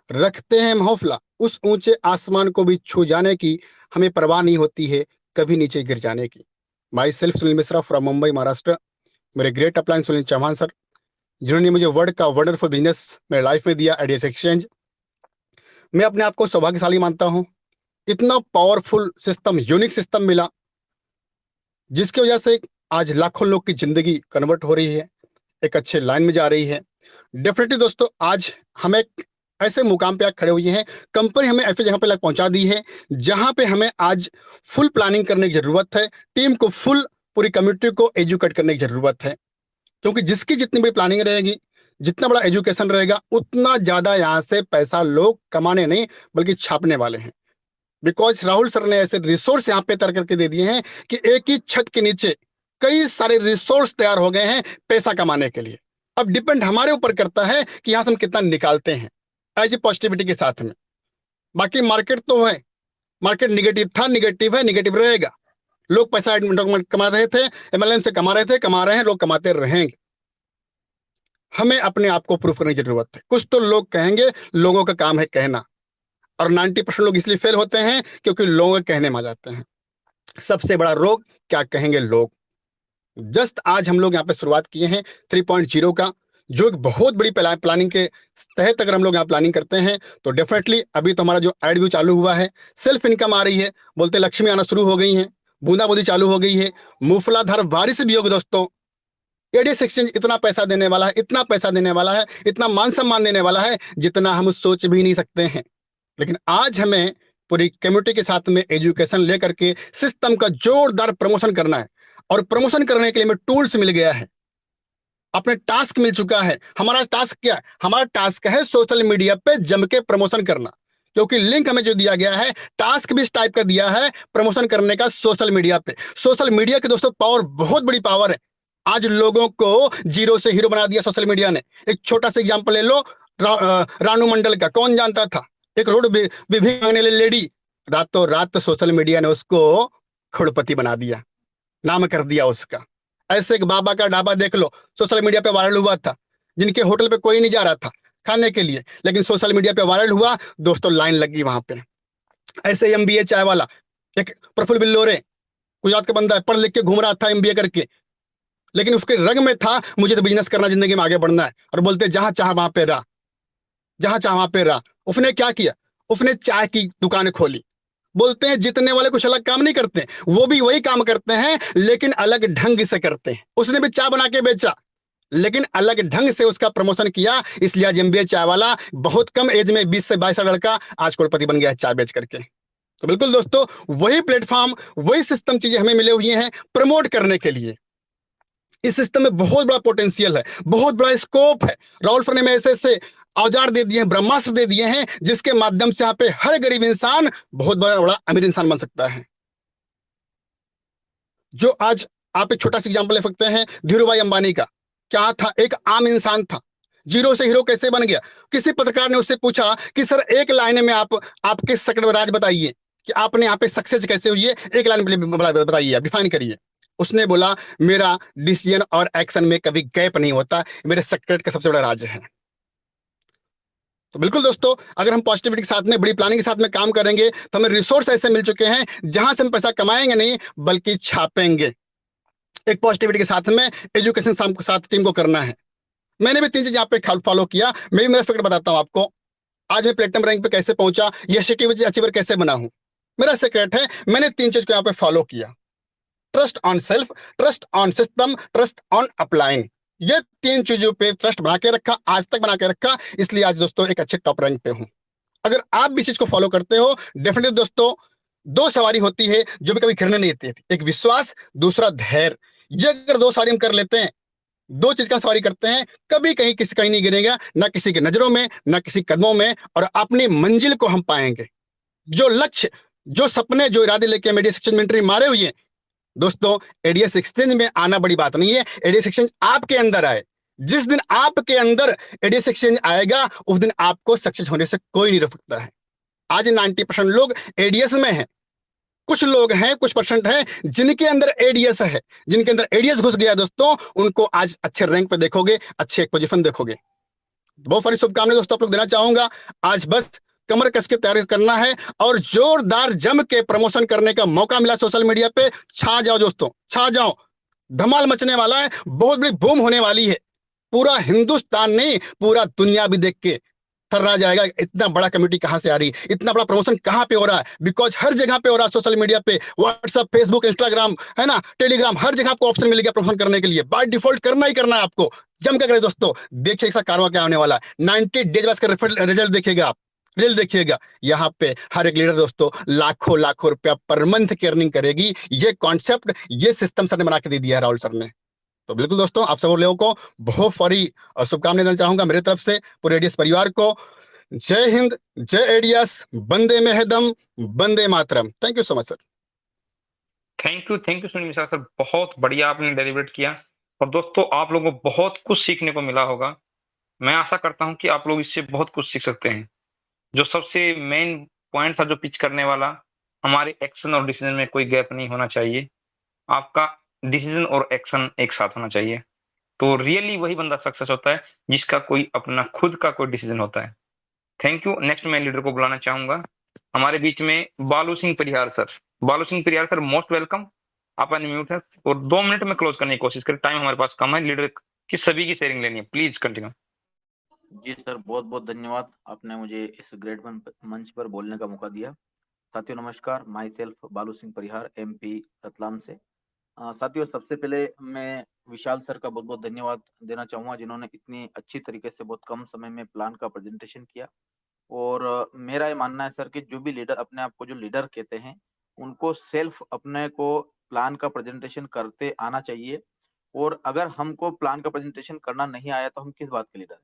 रखते हैं हौसला उस ऊंचे आसमान को भी छू जाने की, हमें परवाह नहीं होती है कभी नीचे गिर जाने की। Myself Sunil Mishra from Mumbai Maharashtra. मेरे great upline Sunil Chauhan sir, जिन्होंने मुझे वर्ड का वंडरफुल बिजनेस मेरे लाइफ में दिया, आइडियाज एक्सचेंज। मैं अपने आप को सौभाग्यशाली मानता हूं, इतना पावरफुल सिस्टम, यूनिक सिस्टम मिला जिसकी वजह से आज लाखों लोग की जिंदगी कन्वर्ट हो रही है, एक अच्छे लाइन में जा रही है। डेफिनेटली दोस्तों, आज हम एक ऐसे मुकाम पे खड़े हुए हैं, कंपनी हमें ऐसे जगह पे पहुंचा दी है जहां पे हमें आज फुल प्लानिंग करने की जरूरत है, टीम को फुल, पूरी कम्युनिटी को एजुकेट करने की जरूरत है। क्योंकि जिसकी जितनी बड़ी प्लानिंग रहेगी, जितना बड़ा एजुकेशन रहेगा, उतना ज्यादा यहाँ से पैसा लोग कमाने नहीं बल्कि छापने वाले हैं। बिकॉज राहुल सर ने ऐसे रिसोर्स यहाँ पे तैयार करके दे दिए हैं कि एक ही छत के नीचे कई सारे रिसोर्स तैयार हो गए हैं पैसा कमाने के लिए। अब डिपेंड हमारे ऊपर करता है कि यहाँ से हम कितना निकालते हैं एज ए पॉजिटिविटी के साथ में। बाकी मार्केट तो है, मार्केट निगेटिव था, निगेटिव है, निगेटिव रहेगा। लोग पैसा कमा रहे थे, MLM से कमा रहे थे, कमा रहे हैं, लोग कमाते रहेंगे। हमें अपने आप को प्रूव करने की जरूरत है। कुछ तो लोग कहेंगे, लोगों का काम है कहना, और 90% लोग इसलिए फेल होते हैं क्योंकि लोगों के कहने में आ जाते हैं। सबसे बड़ा रोग क्या कहेंगे लोग। जस्ट आज हम लोग यहाँ पे शुरुआत किए हैं 3.0 का, जो एक बहुत बड़ी प्लानिंग के तहत अगर हम लोग यहाँ प्लानिंग करते हैं तो डेफिनेटली अभी तो हमारा जो एड व्यू चालू हुआ है, सेल्फ इनकम आ रही है, बोलते लक्ष्मी आना शुरू हो गई है, बूंदाबूंदी चालू हो गई है, मूसलाधार बारिश भी होगी दोस्तों। एडीएस एक्सचेंज इतना पैसा देने वाला है, इतना पैसा देने वाला है, इतना मान सम्मान देने वाला है जितना हम सोच भी नहीं सकते हैं। लेकिन आज हमें पूरी कम्युनिटी के साथ में एजुकेशन लेकर के सिस्टम का जोरदार प्रमोशन करना है, और प्रमोशन करने के लिए हमें टूल्स मिल गया है, अपने टास्क मिल चुका है। हमारा टास्क क्या है? हमारा टास्क है सोशल मीडिया पे जम के प्रमोशन करना, क्योंकि लिंक हमें जो दिया गया है, टास्क भी इस टाइप का दिया है प्रमोशन करने का सोशल मीडिया पे। सोशल मीडिया की दोस्तों पावर, बहुत बड़ी पावर है। आज लोगों को जीरो से हीरो बना दिया सोशल मीडिया ने। एक छोटा सा एग्जांपल ले लो, रानू मंडल का, कौन जानता था? एक रोड विभीन मांगने वाली लेडी, रातों रात सोशल मीडिया ने उसको करोड़पति बना दिया, नाम कर दिया उसका। ऐसे एक बाबा का ढाबा देख लो, सोशल मीडिया पे वायरल हुआ था, जिनके होटल पे कोई नहीं जा रहा था खाने के लिए, लेकिन सोशल मीडिया पे वायरल हुआ दोस्तों, लाइन लगी वहां पे। ऐसे एमबीए चाय वाला, एक प्रफुल्ल बिल्लोरे, गुजरात का बंदा है, पढ़ लिख के घूम रहा था एमबीए करके, लेकिन उसके रंग में था मुझे तो बिजनेस करना, जिंदगी में आगे बढ़ना है, और बोलते जहां चाह वहां पे रहा, जहां चाह वहां पे रहा। उसने क्या किया? उसने चाय की दुकान खोली। बोलते हैं जीतने वाले कुछ अलग काम नहीं करते, वो भी वही काम करते हैं लेकिन अलग ढंग से करते हैं। उसने भी चाय बना के बेचा, लेकिन अलग ढंग से उसका प्रमोशन किया, इसलिए आज एमबीए चाय वाला बहुत कम एज में 20 से 22 साल लड़का आज करोड़पति बन गया है चाय बेच करके। तो बिल्कुल दोस्तों, वही प्लेटफॉर्म, वही सिस्टम चीजें हमें मिले हुए हैं प्रमोट करने के लिए। इस सिस्टम में बहुत बड़ा पोटेंशियल है, बहुत बड़ा स्कोप है। राहुल सर ने हमें ऐसे ऐसे औजार दे दिए हैं, ब्रह्मास्त्र दे दिए हैं, जिसके माध्यम से यहाँ पे हर गरीब इंसान बहुत बड़ा बड़ा अमीर इंसान बन सकता है। जो आज आप एक छोटा सा एग्जांपल ले सकते हैं धीरूभाई अंबानी का। क्या था? एक आम इंसान था, जीरो से हीरो कैसे बन गया? किसी पत्रकार ने उससे पूछा कि सर एक लाइन में आप आपके सक्सेस राज बताइए कि आपने यहाँ पे सक्सेस कैसे हुई है, एक लाइन में बताइए, आप डिफाइन करिए। उसने बोला मेरा डिसीजन और एक्शन में कभी गैप नहीं होता, मेरे सक्सेस का सबसे बड़ा राज है। तो बिल्कुल दोस्तों, अगर हम पॉजिटिविटी के साथ में, बड़ी प्लानिंग के साथ में काम करेंगे तो हमें रिसोर्स ऐसे मिल चुके हैं जहां से हम पैसा कमाएंगे नहीं बल्कि छापेंगे। एक पॉजिटिविटी के साथ में एजुकेशन के साथ टीम को करना है। मैंने भी 3 चीज यहाँ पे फॉलो किया। मैं भी मेरा फिक्र बताता हूँ आपको। आज मैं प्लेटिनम रैंक पे कैसे पहुंचा, यह अचीवर कैसे बना हूं, मेरा सीक्रेट है मैंने 3 चीज को यहाँ पे फॉलो किया। Trust on self, trust on system, trust on applying. ये 3 चीजों पे ट्रस्ट बना के रखा, आज तक बना के रखा, इसलिए आज दोस्तों एक अच्छे टॉप रैंक पे हूं। अगर आप भी इस चीज को फॉलो करते हो, डेफिनेटली दोस्तों 2 सवारी होती है जो भी कभी गिरने नहीं देती, एक विश्वास, दूसरा धैर्य। ये अगर 2 सवारी हम कर लेते हैं, 2 चीज का सवारी करते हैं, कभी कहीं नहीं गिरेगा, ना किसी की नजरों में, ना किसी कदमों में, और अपनी मंजिल को हम पाएंगे। जो लक्ष्य, जो सपने, जो इरादे लेके हम एडीएस एक्सचेंज में एंट्री मारे हुए हैं दोस्तों, एडीएस एक्सचेंज में आना बड़ी बात नहीं है, एडीएस एक्सचेंज आपके अंदर आए। जिस दिन आपके अंदर एडीएस एक्सचेंज आएगा उस दिन आपको सक्सेस होने से कोई नहीं रोक सकता है। आज 90% लोग एडीएस में हैं, कुछ लोग हैं, कुछ परसेंट हैं जिनके अंदर एडीएस है। जिनके अंदर एडीएस घुस गया दोस्तों, उनको आज अच्छे रैंक पे देखोगे, अच्छे एक पोजीशन देखोगे। बहुत सारी शुभकामनाएं दोस्तों आप लोग देना चाहूंगा। आज बस कमर कस के तैयारी करना है और जोरदार जम के प्रमोशन करने का मौका मिला सोशल मीडिया पे। छा जाओ दोस्तों, छा जाओ, धमाल मचने वाला है, बहुत बड़ी बूम होने वाली है। पूरा हिंदुस्तान नहीं, पूरा दुनिया भी देख के थर्रा जाएगा, इतना बड़ा कम्युनिटी कहां से आ रही, इतना बड़ा प्रमोशन कहां पे हो रहा है। बिकॉज हर जगह पे हो रहा है सोशल मीडिया पे, व्हाट्सएप, फेसबुक, इंस्टाग्राम, है ना, टेलीग्राम, हर जगह आपको ऑप्शन मिलेगा प्रमोशन करने के लिए। बाय डिफॉल्ट करना ही करना है आपको, जम कर करें दोस्तों। देखिए इसका कारवा क्या होने वाला है, 90 डेज बाद इसका रिजल्ट देखिएगा आप, रिजल्ट देखिएगा। यहाँ पे हर एक लीडर दोस्तों लाखों लाखों रुपया पर मंथ की अर्निंग करेगी। ये कॉन्सेप्ट, ये सिस्टम सर ने बना के दे दिया है, राहुल सर ने। तो बिल्कुल दोस्तों, आप सब लोगों को बहुत सारी शुभकामनाएं देना चाहूंगा मेरे तरफ से, पूरे एडीएस परिवार को। जय हिंद, जय एडीएस, वंदे मेहदम, वंदे मातरम। Thank you so much sir. Thank you Sunil Mishra sir, बहुत बढ़िया आपने डेलीब्रेट किया। और दोस्तों आप लोगों को बहुत कुछ सीखने को मिला होगा। मैं आशा करता हूं कि आप लोग इससे बहुत कुछ सीख सकते हैं। जो सबसे मेन पॉइंट था जो पिच करने वाला, हमारे एक्शन और डिसीजन में कोई गैप नहीं होना चाहिए। आपका डिसीजन और एक्शन एक साथ होना चाहिए। तो रियली वही बंदा सक्सेस होता है जिसका कोई अपना खुद का कोई डिसीजन होता है। Thank you. नेक्स्ट मैं लीडर को बुलाना चाहूंगा हमारे बीच में, बालू सिंह परिहार सर। बालू Singh Parihar sir, most welcome. आप अनम्यूट है और 2 मिनट में क्लोज करने की कोशिश करें, टाइम हमारे पास कम है, लीडर की सभी की शेयरिंग लेनी है। Please continue. जी सर, बहुत बहुत धन्यवाद, आपने मुझे इस ग्रेट मंच पर बोलने का मौका दिया। साथियों नमस्कार, माई सेल्फ बालू सिंह परिहार, एमपी रतलाम से। साथियों, सबसे पहले मैं विशाल सर का बहुत बहुत धन्यवाद देना चाहूंगा, जिन्होंने इतनी अच्छी तरीके से बहुत कम समय में प्लान का प्रेजेंटेशन किया। और मेरा ये मानना है सर कि जो भी लीडर अपने आप को जो लीडर कहते हैं, उनको सेल्फ अपने को प्लान का प्रेजेंटेशन करते आना चाहिए। और अगर हमको प्लान का प्रेजेंटेशन करना नहीं आया तो हम किस बात के लीडर हैं।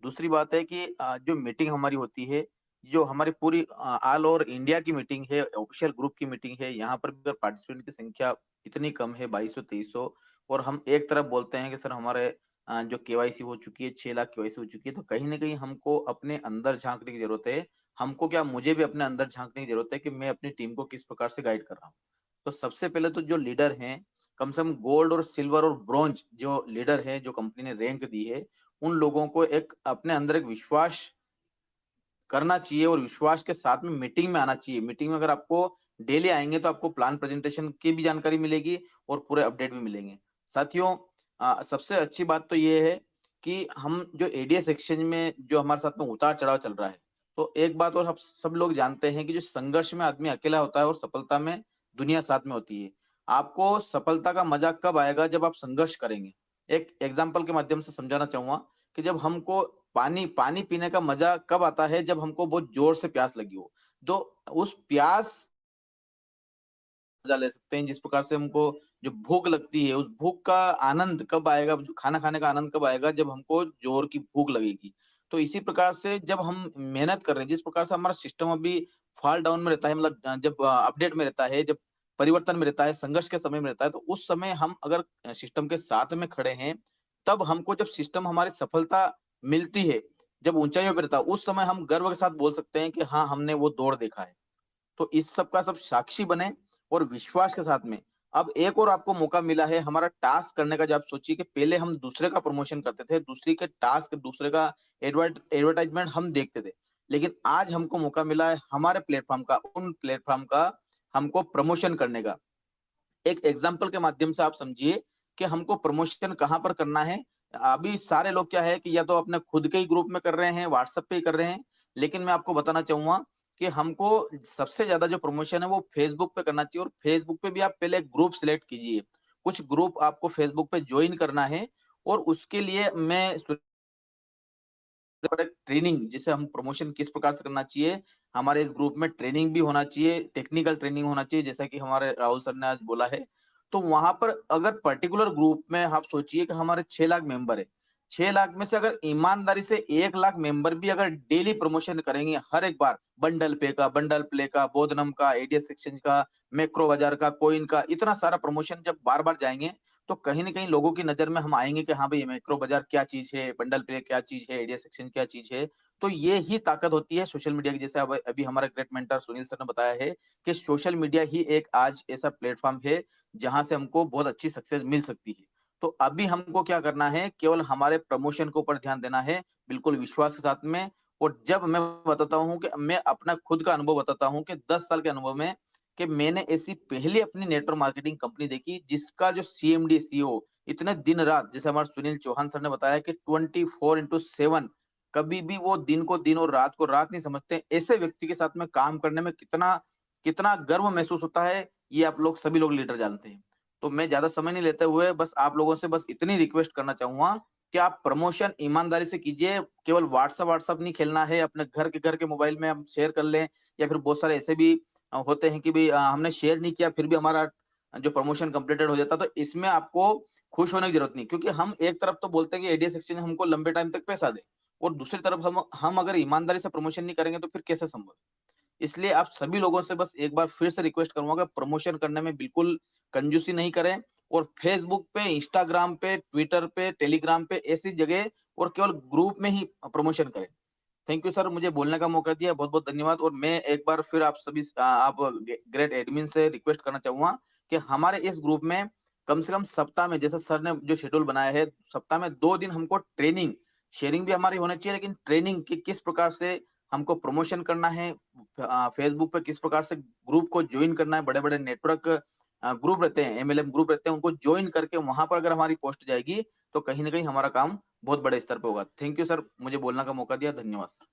दूसरी बात है कि जो मीटिंग हमारी होती है, जो हमारी पूरी ऑल ओवर इंडिया की मीटिंग है, ऑफिशियल ग्रुप की मीटिंग है, यहाँ पर भी पार्टिसिपेंट की संख्या इतनी कम है, 2200-2300, और हम एक तरफ बोलते हैं कि सर हमारे जो केवाईसी हो चुकी है, 6 लाख केवाईसी हो चुकी है, तो कहीं ना कहीं हमको अपने अंदर झांकने की जरूरत है। हमको क्या, मुझे भी अपने अंदर झांकने की जरूरत है कि मैं अपनी टीम को किस प्रकार से गाइड कर रहा हूँ। तो सबसे पहले तो जो लीडर हैं, कम से कम गोल्ड और सिल्वर और ब्रॉन्ज जो लीडर है, जो कंपनी ने रैंक दी है, उन लोगों को एक अपने अंदर एक विश्वास करना चाहिए और विश्वास के साथ में मीटिंग में आना चाहिए। मीटिंग में अगर आपको डेली आएंगे तो आपको प्लान प्रेजेंटेशन की भी जानकारी मिलेगी और पूरे अपडेट भी मिलेंगे। साथियों, सबसे अच्छी बात तो ये है कि हम जो एडीएस एक्सचेंज में जो हमारे साथ में उतार चढ़ाव चल रहा है, तो एक बात और हम सब लोग जानते हैं कि जो संघर्ष में आदमी अकेला होता है और सफलता में दुनिया साथ में होती है। आपको सफलता का मजा कब आएगा, जब आप संघर्ष करेंगे। एक एग्जाम्पल के माध्यम से समझाना चाहूंगा कि जब हमको पानी पानी पीने का मजा कब आता है, जब हमको बहुत जोर से प्यास लगी हो। तो उस प्यास मजा ले सकते हैं, जिस प्रकार से हमको जो भूख लगती है, उस भूख का आनंद कब आएगा, खाना खाने का आनंद कब आएगा, जब हमको जोर की भूख लगेगी। तो इसी प्रकार से जब हम मेहनत कर रहे हैं, जिस प्रकार से हमारा सिस्टम अभी फॉल डाउन में रहता है, मतलब जब अपडेट में रहता है, जब परिवर्तन में रहता है, संघर्ष के समय में रहता है, तो उस समय हम अगर सिस्टम के साथ में खड़े हैं, तब हमको जब सिस्टम हमारी सफलता मिलती है, जब ऊंचाइयों पे रहता है, उस समय हम गर्व के साथ बोल सकते हैं कि हाँ, हमने वो दौड़ देखा है। तो इस सब का सब साक्षी बने और विश्वास के साथ में अब एक और आपको मौका मिला है हमारा टास्क करने का। जब आप सोचिए कि पहले हम दूसरे का प्रमोशन करते थे, दूसरे के टास्क, दूसरे का एडवर्टाइजमेंट हम देखते थे, लेकिन आज हमको मौका मिला है हमारे प्लेटफॉर्म का, उन प्लेटफॉर्म का हमको प्रमोशन करने का। एक एग्जाम्पल के माध्यम से आप समझिए कि हमको प्रमोशन कहाँ पर करना है। अभी सारे लोग क्या है कि या तो अपने खुद के ही ग्रुप में कर रहे हैं, व्हाट्सएप पे ही कर रहे हैं, लेकिन मैं आपको बताना चाहूंगा कि हमको सबसे ज्यादा जो प्रमोशन है वो फेसबुक पे करना चाहिए। और फेसबुक पे भी आप पहले ग्रुप सिलेक्ट कीजिए, कुछ ग्रुप आपको फेसबुक पे ज्वाइन करना है। और उसके लिए मैं ट्रेनिंग, जिसे हम प्रमोशन किस प्रकार से करना चाहिए, हमारे इस ग्रुप में ट्रेनिंग भी होना चाहिए, टेक्निकल ट्रेनिंग होना चाहिए, जैसा कि हमारे राहुल सर ने आज बोला है। तो वहां पर अगर पर्टिकुलर ग्रुप में आप सोचिए कि हमारे 6 लाख मेंबर है, 6 लाख में से अगर ईमानदारी से 1 लाख मेंबर भी अगर डेली प्रमोशन करेंगे, हर एक बार बंडल पे का, बंडल प्ले का, बोधनम का, एडीएस एक्सचेंज का, मैक्रो बाजार का, कोइन का, इतना सारा प्रमोशन जब बार बार जाएंगे, तो कहीं न कहीं लोगों की नज़र में हम आएँगे कि हाँ भाई, मैक्रो बाज़ार क्या चीज़ है, बंडल पे क्या चीज़ है, एडीएस एक्सचेंज क्या चीज़ है। तो ये ही ताकत होती है सोशल मीडिया की। जैसे अब अभी हमारा ग्रेट मेंटर सुनील सर ने बताया है कि सोशल मीडिया ही एक आज ऐसा प्लेटफ़ॉर्म है, जहाँ से हमको बहुत अच्छी सक्सेस मिल सकती है। तो अभी हमको क्या करना है, केवल हमारे प्रमोशन के ऊपर ध्यान देना है, बिल्कुल विश्वास के साथ में। और जब मैं बताता हूँ कि मैं अपना खुद का अनुभव बताता हूँ कि 10 साल के अनुभव में कि मैंने ऐसी पहली अपनी नेटवर्क मार्केटिंग कंपनी देखी, जिसका जो सीएमडी सीईओ इतने दिन रात, जैसे हमारे सुनील चौहान सर ने बताया कि 24/7 कभी भी वो दिन को दिन और रात को रात नहीं समझते। ऐसे व्यक्ति के साथ में काम करने में कितना कितना गर्व महसूस होता है, ये आप लोग सभी लोग लीडर जानते हैं। तो मैं ज्यादा समय नहीं लेते हुए बस आप लोगों से बस इतनी रिक्वेस्ट करना चाहूंगा कि आप प्रमोशन ईमानदारी से कीजिए। केवल व्हाट्सएप व्हाट्सएप नहीं खेलना है, अपने घर के मोबाइल में हम शेयर कर लें, या फिर बहुत सारे ऐसे भी होते हैं कि भाई हमने शेयर नहीं किया फिर भी हमारा जो प्रमोशन कंप्लीटेड हो जाता। तो इसमें आपको खुश होने की जरूरत नहीं, क्योंकि हम एक तरफ तो बोलते हैं कि एडीएस एक्सचेंज हमको लंबे टाइम तक पैसा दे, और दूसरी तरफ हम अगर ईमानदारी से प्रमोशन नहीं करेंगे तो फिर कैसे संभव। इसलिए आप सभी लोगों से बस एक बार फिर से रिक्वेस्ट करूंगा कि प्रमोशन करने में बिल्कुल कंजूसी नहीं करें, और फेसबुक पे, इंस्टाग्राम पे, ट्विटर पे, टेलीग्राम पे, ऐसी जगह और केवल ग्रुप में ही प्रमोशन करें। थैंक यू सर, मुझे बोलने का मौका दिया, बहुत बहुत धन्यवाद। और मैं एक बार फिर आप सभी आप ग्रेट एडमिन से रिक्वेस्ट करना चाहूंगा कि हमारे इस ग्रुप में कम से कम सप्ताह में, जैसे सर ने जो शेड्यूल बनाया है, सप्ताह में 2 दिन हमको ट्रेनिंग शेयरिंग भी हमारी होनी चाहिए, लेकिन ट्रेनिंग की किस प्रकार से हमको प्रमोशन करना है, फेसबुक पे किस प्रकार से ग्रुप को ज्वाइन करना है, बड़े बड़े नेटवर्क ग्रुप रहते हैं, एमएलएम ग्रुप रहते हैं, उनको ज्वाइन करके वहां पर अगर हमारी पोस्ट जाएगी तो कहीं ना कहीं हमारा काम बहुत बड़े स्तर पे होगा। थैंक यू सर, मुझे बोलने का मौका दिया, धन्यवाद सर।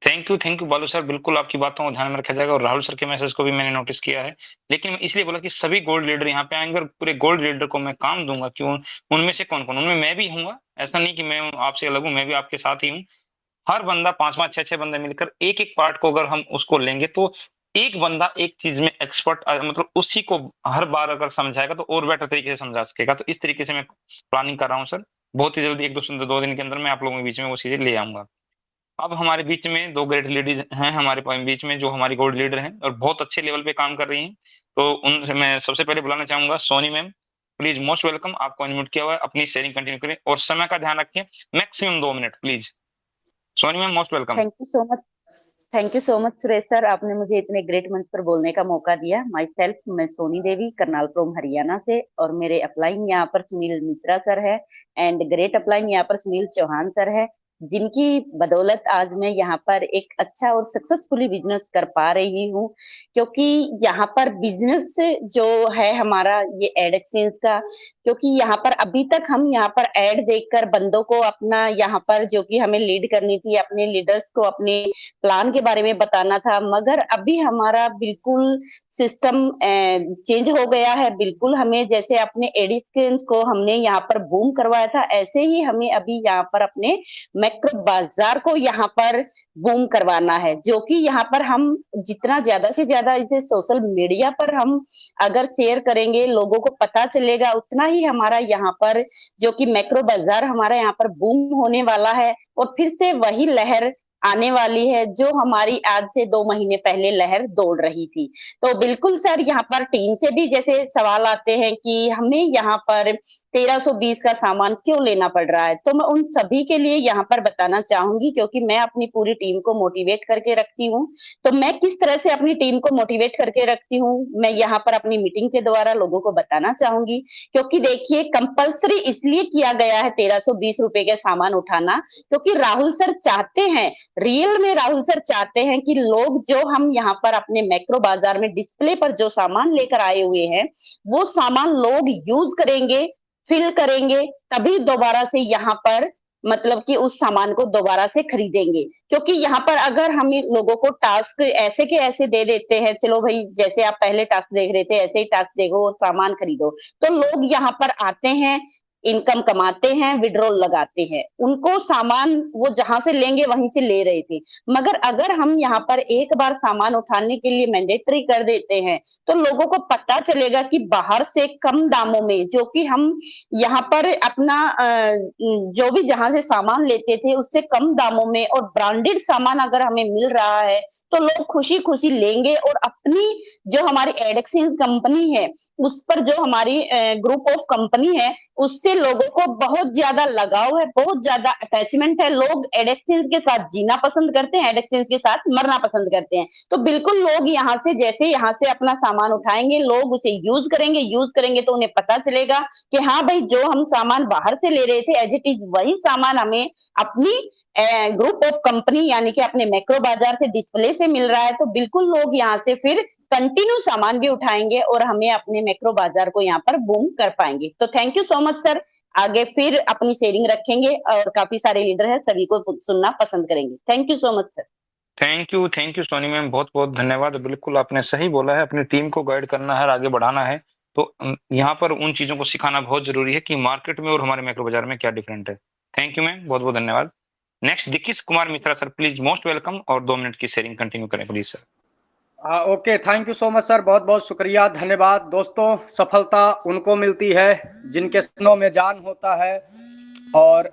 थैंक यू बालू सर, बिल्कुल आपकी बातों को ध्यान में रखा जाएगा और राहुल सर के मैसेज को भी मैंने नोटिस किया है। लेकिन मैं इसलिए बोला कि सभी गोल्ड लीडर यहाँ पे आएंगे और पूरे गोल्ड लीडर को मैं काम दूंगा कि उनमें से कौन कौन, उनमें मैं भी हूँ। ऐसा नहीं कि मैं आपसे अलग हूँ, मैं भी आपके साथ ही हूँ। हर बंदा 5-5 6-6 बंदे मिलकर एक एक पार्ट को अगर हम उसको लेंगे तो एक बंदा एक चीज में एक्सपर्ट, मतलब उसी को हर बार अगर समझाएगा तो और बेटर तरीके से समझा सकेगा। तो इस तरीके से मैं प्लानिंग कर रहा हूँ सर। बहुत ही जल्दी 1-2 दिन के अंदर मैं आप लोगों के बीच में वो चीजें ले आऊंगा। अब हमारे बीच में 2 ग्रेट लेडीज हैं हमारे बीच में, जो हमारी गोल्ड लीडर हैं और बहुत अच्छे लेवल पे काम कर रही हैं। तो उनसे मैं सबसे पहले बुलाना चाहूंगा Soni ma'am. Please most welcome, आपको अनम्यूट किया हुआ है, अपनी शेयरिंग कंटिन्यू करें और समय का ध्यान रखें, maximum 2 minute please. Soni ma'am most welcome. Thank you so much. Thank you so much Suresh sir, आपने मुझे इतने ग्रेट मंच पर बोलने का मौका दिया। माई सेल्फ, मैं सोनी देवी करनाल फ्रॉम हरियाणा से, और मेरे अपलाइन यहाँ पर सुनील मित्रा सर है एंड ग्रेट अपलाइन यहाँ पर सुनील चौहान सर है, जिनकी बदौलत आज मैं यहाँ पर एक अच्छा और सक्सेसफुली बिजनेस कर पा रही हूँ। क्योंकि यहाँ पर बिजनेस जो है हमारा ये एड एक्सचेंज का, क्योंकि यहाँ पर अभी तक हम यहाँ पर एड देखकर बंदों को अपना यहाँ पर जो कि हमें लीड करनी थी, अपने लीडर्स को अपने प्लान के बारे में बताना था, मगर अभी हमारा बिल्कुल सिस्टम चेंज हो गया है। बिल्कुल हमें जैसे अपने एडिस्केंस को हमने यहाँ पर बूम करवाया था, ऐसे ही हमें अभी यहाँ पर अपने मैक्रो बाजार को यहाँ पर बूम करवाना है, जो कि यहाँ पर हम जितना ज्यादा से ज्यादा इसे सोशल मीडिया पर हम अगर शेयर करेंगे, लोगों को पता चलेगा, उतना ही हमारा यहाँ पर जो कि मैक्रो बाजार हमारा यहाँ पर बूम होने वाला है और फिर से वही लहर आने वाली है जो हमारी आज से 2 महीने पहले लहर दौड़ रही थी। तो बिल्कुल सर, यहाँ पर टीम से भी जैसे सवाल आते हैं कि हमें यहाँ पर 1320 का सामान क्यों लेना पड़ रहा है, तो मैं उन सभी के लिए यहाँ पर बताना चाहूंगी, क्योंकि मैं अपनी पूरी टीम को मोटिवेट करके रखती हूँ। तो मैं किस तरह से अपनी टीम को मोटिवेट करके रखती हूँ, मैं यहाँ पर अपनी मीटिंग के द्वारा लोगों को बताना चाहूंगी। क्योंकि देखिए, कंपलसरी इसलिए किया गया है 1320 रुपए का सामान उठाना, क्योंकि राहुल सर चाहते हैं, रियल में राहुल सर चाहते हैं कि लोग जो हम यहाँ पर अपने मैक्रो बाजार में डिस्प्ले पर जो सामान लेकर आए हुए हैं, वो सामान लोग यूज करेंगे, फिल करेंगे, तभी दोबारा से यहाँ पर मतलब कि उस सामान को दोबारा से खरीदेंगे। क्योंकि यहाँ पर अगर हम लोगों को टास्क ऐसे के ऐसे दे देते हैं, चलो भाई जैसे आप पहले टास्क देख रहे थे ऐसे ही टास्क देखो और सामान खरीदो, तो लोग यहाँ पर आते हैं, इनकम कमाते हैं, विड्रॉल लगाते हैं, उनको सामान वो जहां से लेंगे वहीं से ले रहे थे। मगर अगर हम यहाँ पर एक बार सामान उठाने के लिए मैंडेटरी कर देते हैं, तो लोगों को पता चलेगा कि बाहर से कम दामों में, जो कि हम यहाँ पर अपना जो भी जहां से सामान लेते थे उससे कम दामों में और ब्रांडेड सामान अगर हमें मिल रहा है, तो लोग खुशी खुशी लेंगे और अपनी जो हमारी एड एक्सचेंज कंपनी है उस पर, जो हमारी ग्रुप ऑफ कंपनी है, उससे लोगों को बहुत ज्यादा लगाव है, बहुत ज्यादा अटैचमेंट है। लोग एड एक्सचेंज के साथ जीना पसंद करते हैं, एड एक्सचेंज के साथ मरना पसंद करते हैं। तो बिल्कुल लोग यहाँ से जैसे यहाँ से अपना सामान उठाएंगे, लोग उसे यूज करेंगे तो उन्हें पता चलेगा कि हाँ भाई, जो हम सामान बाहर से ले रहे थे एज इट इज वही सामान हमें अपनी ग्रुप ऑफ कंपनी यानी कि अपने मैक्रो बाजार से डिस्प्ले से मिल रहा है। तो बिल्कुल लोग यहाँ से फिर कंटिन्यू सामान भी उठाएंगे और हमें अपने मैक्रो बाजार को यहाँ पर बूम कर पाएंगे। तो thank you so much sir, आगे फिर अपनी शेयरिंग रखेंगे और काफी सारे लीडर हैं, सभी को सुनना पसंद करेंगे। Thank you so much sir. Thank you Soni ma'am, बहुत बहुत धन्यवाद। बिल्कुल आपने सही बोला है, अपनी टीम को गाइड करना है, आगे बढ़ाना है। तो यहाँ पर उन चीजों को सिखाना बहुत जरूरी है कि मार्केट में और हमारे मैक्रो बाजार में क्या डिफरेंट है। थैंक यू मैम, बहुत बहुत धन्यवाद। Next Dikish Kumar Mishra sir, please most welcome और 2 मिनट की शेयरिंग कंटिन्यू करें please sir. Okay, thank you so much sir, बहुत बहुत शुक्रिया, धन्यवाद। दोस्तों, सफलता उनको मिलती है जिनके सपनों में जान होता है और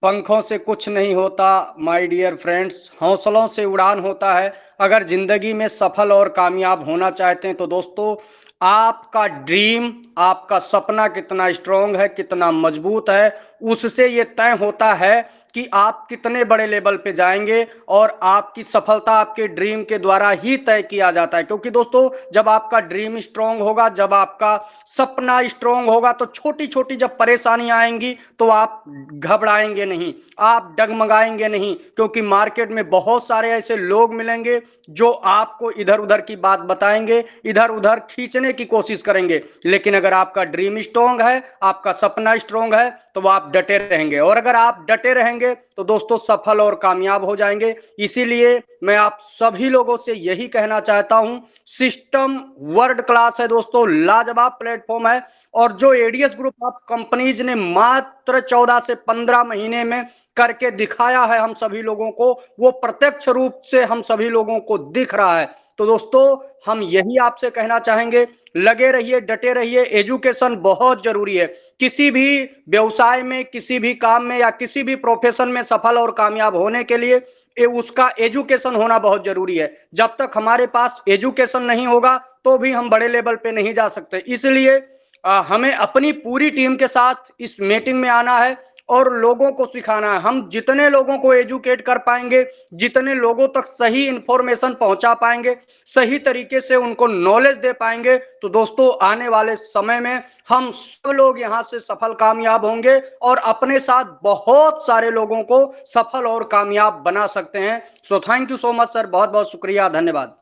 पंखों से कुछ नहीं होता माय डियर फ्रेंड्स, हौसलों से उड़ान होता है। अगर जिंदगी में सफल और कामयाब होना चाहते हैं तो दोस्तों, आपका ड्रीम, आपका सपना कितना स्ट्रांग है, कितना मजबूत है, उससे ये तय होता है कि आप कितने बड़े लेवल पे जाएंगे। और आपकी सफलता आपके ड्रीम के द्वारा ही तय किया जाता है। क्योंकि दोस्तों, जब आपका ड्रीम स्ट्रांग होगा, जब आपका सपना स्ट्रांग होगा, तो छोटी छोटी जब परेशानियां आएंगी तो आप घबराएंगे नहीं, आप डगमगाएंगे नहीं। क्योंकि मार्केट में बहुत सारे ऐसे लोग मिलेंगे जो आपको इधर उधर की बात बताएंगे, इधर उधर खींचने की कोशिश करेंगे। लेकिन अगर आपका ड्रीम स्ट्रांग है, आपका सपना स्ट्रांग है, तो आप डटे रहेंगे। और अगर आप डटे रहेंगे करेंगे तो दोस्तों सफल और कामयाब हो जाएंगे। इसीलिए मैं आप सभी लोगों से यही कहना चाहता हूं, सिस्टम वर्ल्ड क्लास है दोस्तों, लाजवाब प्लेटफॉर्म है। और जो एडीएस ग्रुप ऑफ कंपनीज ने मात्र 14 से 15 महीने में करके दिखाया है हम सभी लोगों को, वो प्रत्यक्ष रूप से हम सभी लोगों को दिख रहा है। तो दोस्तों हम यही आपसे कहना चाहेंगे, लगे रहिए, डटे रहिए, एजुकेशन बहुत जरूरी है। किसी भी व्यवसाय में, किसी भी काम में या किसी भी प्रोफेशन में सफल और कामयाब होने के लिए उसका एजुकेशन होना बहुत जरूरी है। जब तक हमारे पास एजुकेशन नहीं होगा तो भी हम बड़े लेवल पे नहीं जा सकते। इसलिए हमें अपनी पूरी टीम के साथ इस मीटिंग में आना है और लोगों को सिखाना है। हम जितने लोगों को एजुकेट कर पाएंगे, जितने लोगों तक सही इंफॉर्मेशन पहुंचा पाएंगे, सही तरीके से उनको नॉलेज दे पाएंगे, तो दोस्तों आने वाले समय में हम सब लोग यहाँ से सफल कामयाब होंगे और अपने साथ बहुत सारे लोगों को सफल और कामयाब बना सकते हैं। So thank you so much sir, बहुत बहुत शुक्रिया, धन्यवाद।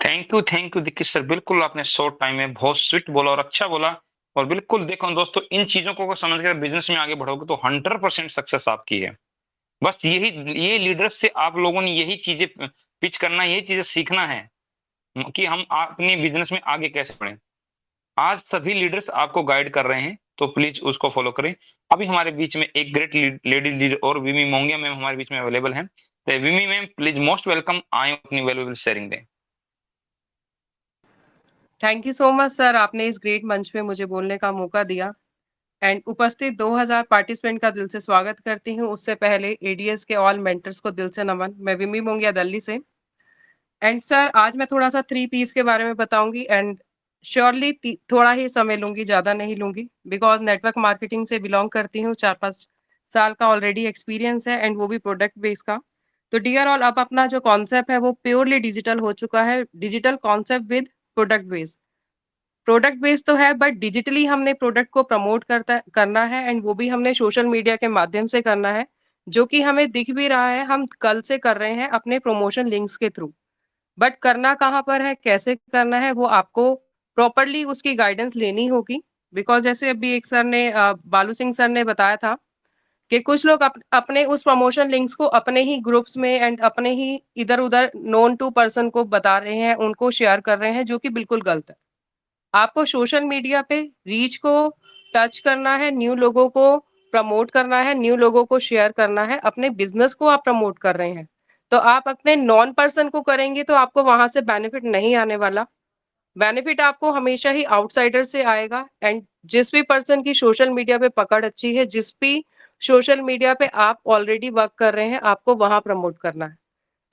थैंक यू दीक्षित सर, बिल्कुल आपने शॉर्ट टाइम में बहुत स्वीट बोला और अच्छा बोला। और बिल्कुल देखो दोस्तों, इन चीजों को समझ कर बिजनेस में आगे बढ़ोगे तो 100% सक्सेस आपकी है। बस ये लीडर्स से आप लोगों ने यही चीजें पिच करना, यही चीजें सीखना है कि हम अपने बिजनेस में आगे कैसे बढ़े। आज सभी लीडर्स आपको गाइड कर रहे हैं, तो प्लीज उसको फॉलो करें। अभी हमारे बीच में एक ग्रेट लेडी लीडर और विमी मोंगिया मैम हमारे बीच में अवेलेबल हैं। तो विमी मैम प्लीज मोस्ट वेलकम, आए अपनी वैल्यूएबल शेयरिंग दें। Thank you so much sir, आपने इस ग्रेट मंच पे मुझे बोलने का मौका दिया। एंड उपस्थित 2000 पार्टिसिपेंट का दिल से स्वागत करती हूँ। उससे पहले एडीएस के ऑल मेंटर्स को दिल से नमन। मैं विमी मोंगिया दिल्ली से। एंड सर आज मैं थोड़ा सा 3 पीस के बारे में बताऊंगी एंड श्योरली थोड़ा ही समय लूंगी, ज़्यादा नहीं लूंगी, बिकॉज नेटवर्क मार्केटिंग से बिलोंग करती हूँ। 4-5 साल का ऑलरेडी एक्सपीरियंस है एंड वो भी प्रोडक्ट बेस का। तो डियर ऑल, अब अपना जो कॉन्सेप्ट है वो प्योरली डिजिटल हो चुका है। Digital concept with product base. Product base तो है बट डिजिटली हमने प्रोडक्ट को प्रमोट करना है एंड वो भी हमने सोशल मीडिया के माध्यम से करना है, जो कि हमें दिख भी रहा है। हम कल से कर रहे हैं अपने प्रमोशन लिंक्स के थ्रू। बट करना कहाँ पर है, कैसे करना है, वो आपको प्रॉपरली उसकी गाइडेंस लेनी होगी। बिकॉज जैसे अभी एक सर ने बालू सिंह सर ने बताया था कि कुछ लोग अपने उस प्रमोशन लिंक्स को अपने ही ग्रुप्स में एंड अपने ही इधर उधर नोन टू पर्सन को बता रहे हैं, उनको शेयर कर रहे हैं, जो कि बिल्कुल गलत है। आपको सोशल मीडिया पे रीच को टच करना है, न्यू लोगों को प्रमोट करना है, न्यू लोगों को शेयर करना है। अपने बिजनेस को आप प्रमोट कर रहे हैं तो आप अपने नॉन पर्सन को करेंगे तो आपको वहां से बेनिफिट नहीं आने वाला। बेनिफिट आपको हमेशा ही आउटसाइडर से आएगा। एंड जिस भी पर्सन की सोशल मीडिया पे पकड़ अच्छी है, जिस भी सोशल मीडिया पे आप ऑलरेडी वर्क कर रहे हैं, आपको वहां प्रमोट करना है।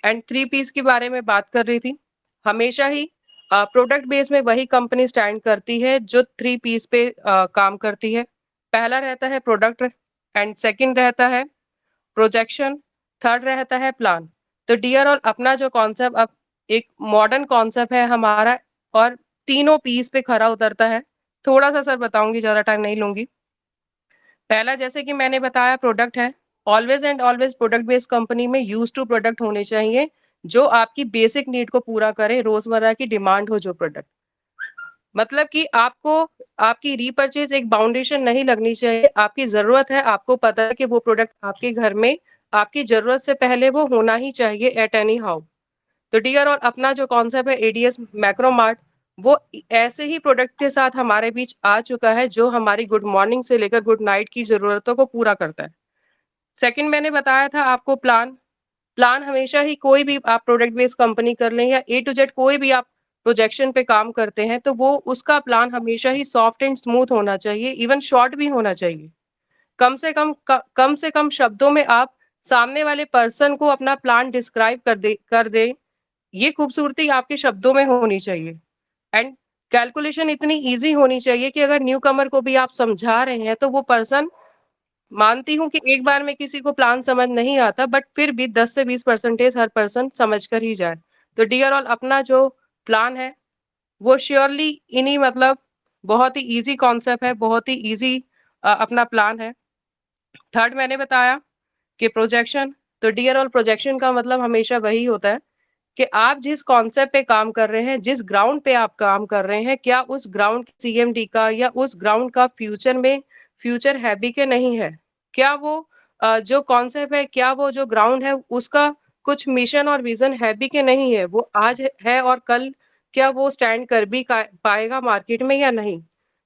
एंड 3 पीस के बारे में बात कर रही थी। हमेशा ही प्रोडक्ट बेस में वही कंपनी स्टैंड करती है जो 3 पीस पे काम करती है। पहला रहता है प्रोडक्ट एंड सेकंड रहता है प्रोजेक्शन, थर्ड रहता है प्लान। तो डियर ऑल, अपना जो कॉन्सेप्ट अब एक मॉडर्न कॉन्सेप्ट है हमारा और तीनों पीस पे खरा उतरता है। थोड़ा सा सर बताऊंगी, ज्यादा टाइम नहीं लूंगी। पहला जैसे कि मैंने बताया प्रोडक्ट है। Always and always product based company में यूज टू प्रोडक्ट होने चाहिए जो आपकी बेसिक नीड को पूरा करे, रोजमर्रा की डिमांड हो जो प्रोडक्ट। मतलब कि आपको आपकी रीपर्चेज एक बाउंडेशन नहीं लगनी चाहिए। आपकी जरूरत है, आपको पता है कि वो प्रोडक्ट आपके घर में आपकी जरूरत से पहले वो होना ही चाहिए एट एनी हाउ। तो डियर, और अपना जो कॉन्सेप्ट है एडीएस मैक्रोमार्ट, वो ऐसे ही प्रोडक्ट के साथ हमारे बीच आ चुका है जो हमारी गुड मॉर्निंग से लेकर गुड नाइट की जरूरतों को पूरा करता है। सेकंड मैंने बताया था आपको प्लान हमेशा ही कोई भी आप प्रोडक्ट बेस्ड कंपनी कर लें या ए टू जेड कोई भी आप प्रोजेक्शन पे काम करते हैं, तो वो उसका प्लान हमेशा ही सॉफ्ट एंड स्मूथ होना चाहिए, इवन शॉर्ट भी होना चाहिए। कम से कम शब्दों में आप सामने वाले पर्सन को अपना प्लान डिस्क्राइब कर दे। ये खूबसूरती आपके शब्दों में होनी चाहिए। एंड कैलकुलेशन इतनी इजी होनी चाहिए कि अगर न्यू कमर को भी आप समझा रहे हैं तो वो पर्सन, मानती हूँ कि एक बार में किसी को प्लान समझ नहीं आता, बट फिर भी 10 से 20% हर पर्सन समझ कर ही जाए। तो डियर ऑल, अपना जो प्लान है वो श्योरली इन्हीं मतलब बहुत ही इजी कॉन्सेप्ट है, बहुत ही इजी अपना प्लान है। थर्ड मैंने बताया कि प्रोजेक्शन। तो डियर ऑल, प्रोजेक्शन का मतलब हमेशा वही होता है कि आप जिस कॉन्सेप्ट पे काम कर रहे हैं, जिस ग्राउंड पे आप काम कर रहे हैं, क्या उस ग्राउंड सीएमडी का या उस ग्राउंड का फ्यूचर में फ्यूचर है भी कि नहीं है। क्या वो जो कॉन्सेप्ट है, क्या वो जो ग्राउंड है उसका कुछ मिशन और विज़न है भी कि नहीं है? वो आज है और कल क्या वो स्टैंड कर भी का पाएगा मार्केट में या नहीं?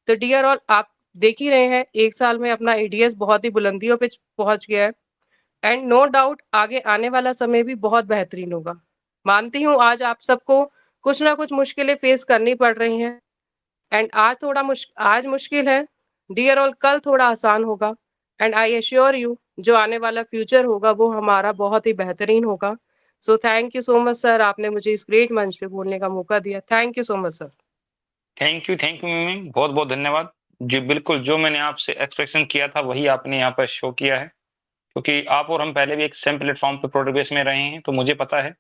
तो डियर ऑल, आप देख ही रहे हैं 1 साल में अपना एडीएस बहुत ही बुलंदियों पे पहुँच गया है एंड नो डाउट आगे आने वाला समय भी बहुत बेहतरीन होगा। मानती हूँ आज आप सबको कुछ ना कुछ मुश्किलें फेस करनी पड़ रही हैं एंड आज मुश्किल है, डियर ऑल कल थोड़ा आसान होगा एंड आई एश्योर यू जो आने वाला फ्यूचर होगा वो हमारा बहुत ही बेहतरीन होगा। So thank you so much sir, आपने मुझे इस ग्रेट मंच पे बोलने का मौका दिया। Thank you so much sir. Thank you मिमी, बहुत बहुत धन्यवाद। जी बिल्कुल, जो मैंने आपसे एक्सपेक्टेशन किया था वही आपने यहाँ पर शो किया है, क्योंकि आप और हम पहले भी एक सेम प्लेटफॉर्म पे प्रोडक्ट बेस में रहे हैं, तो मुझे पता है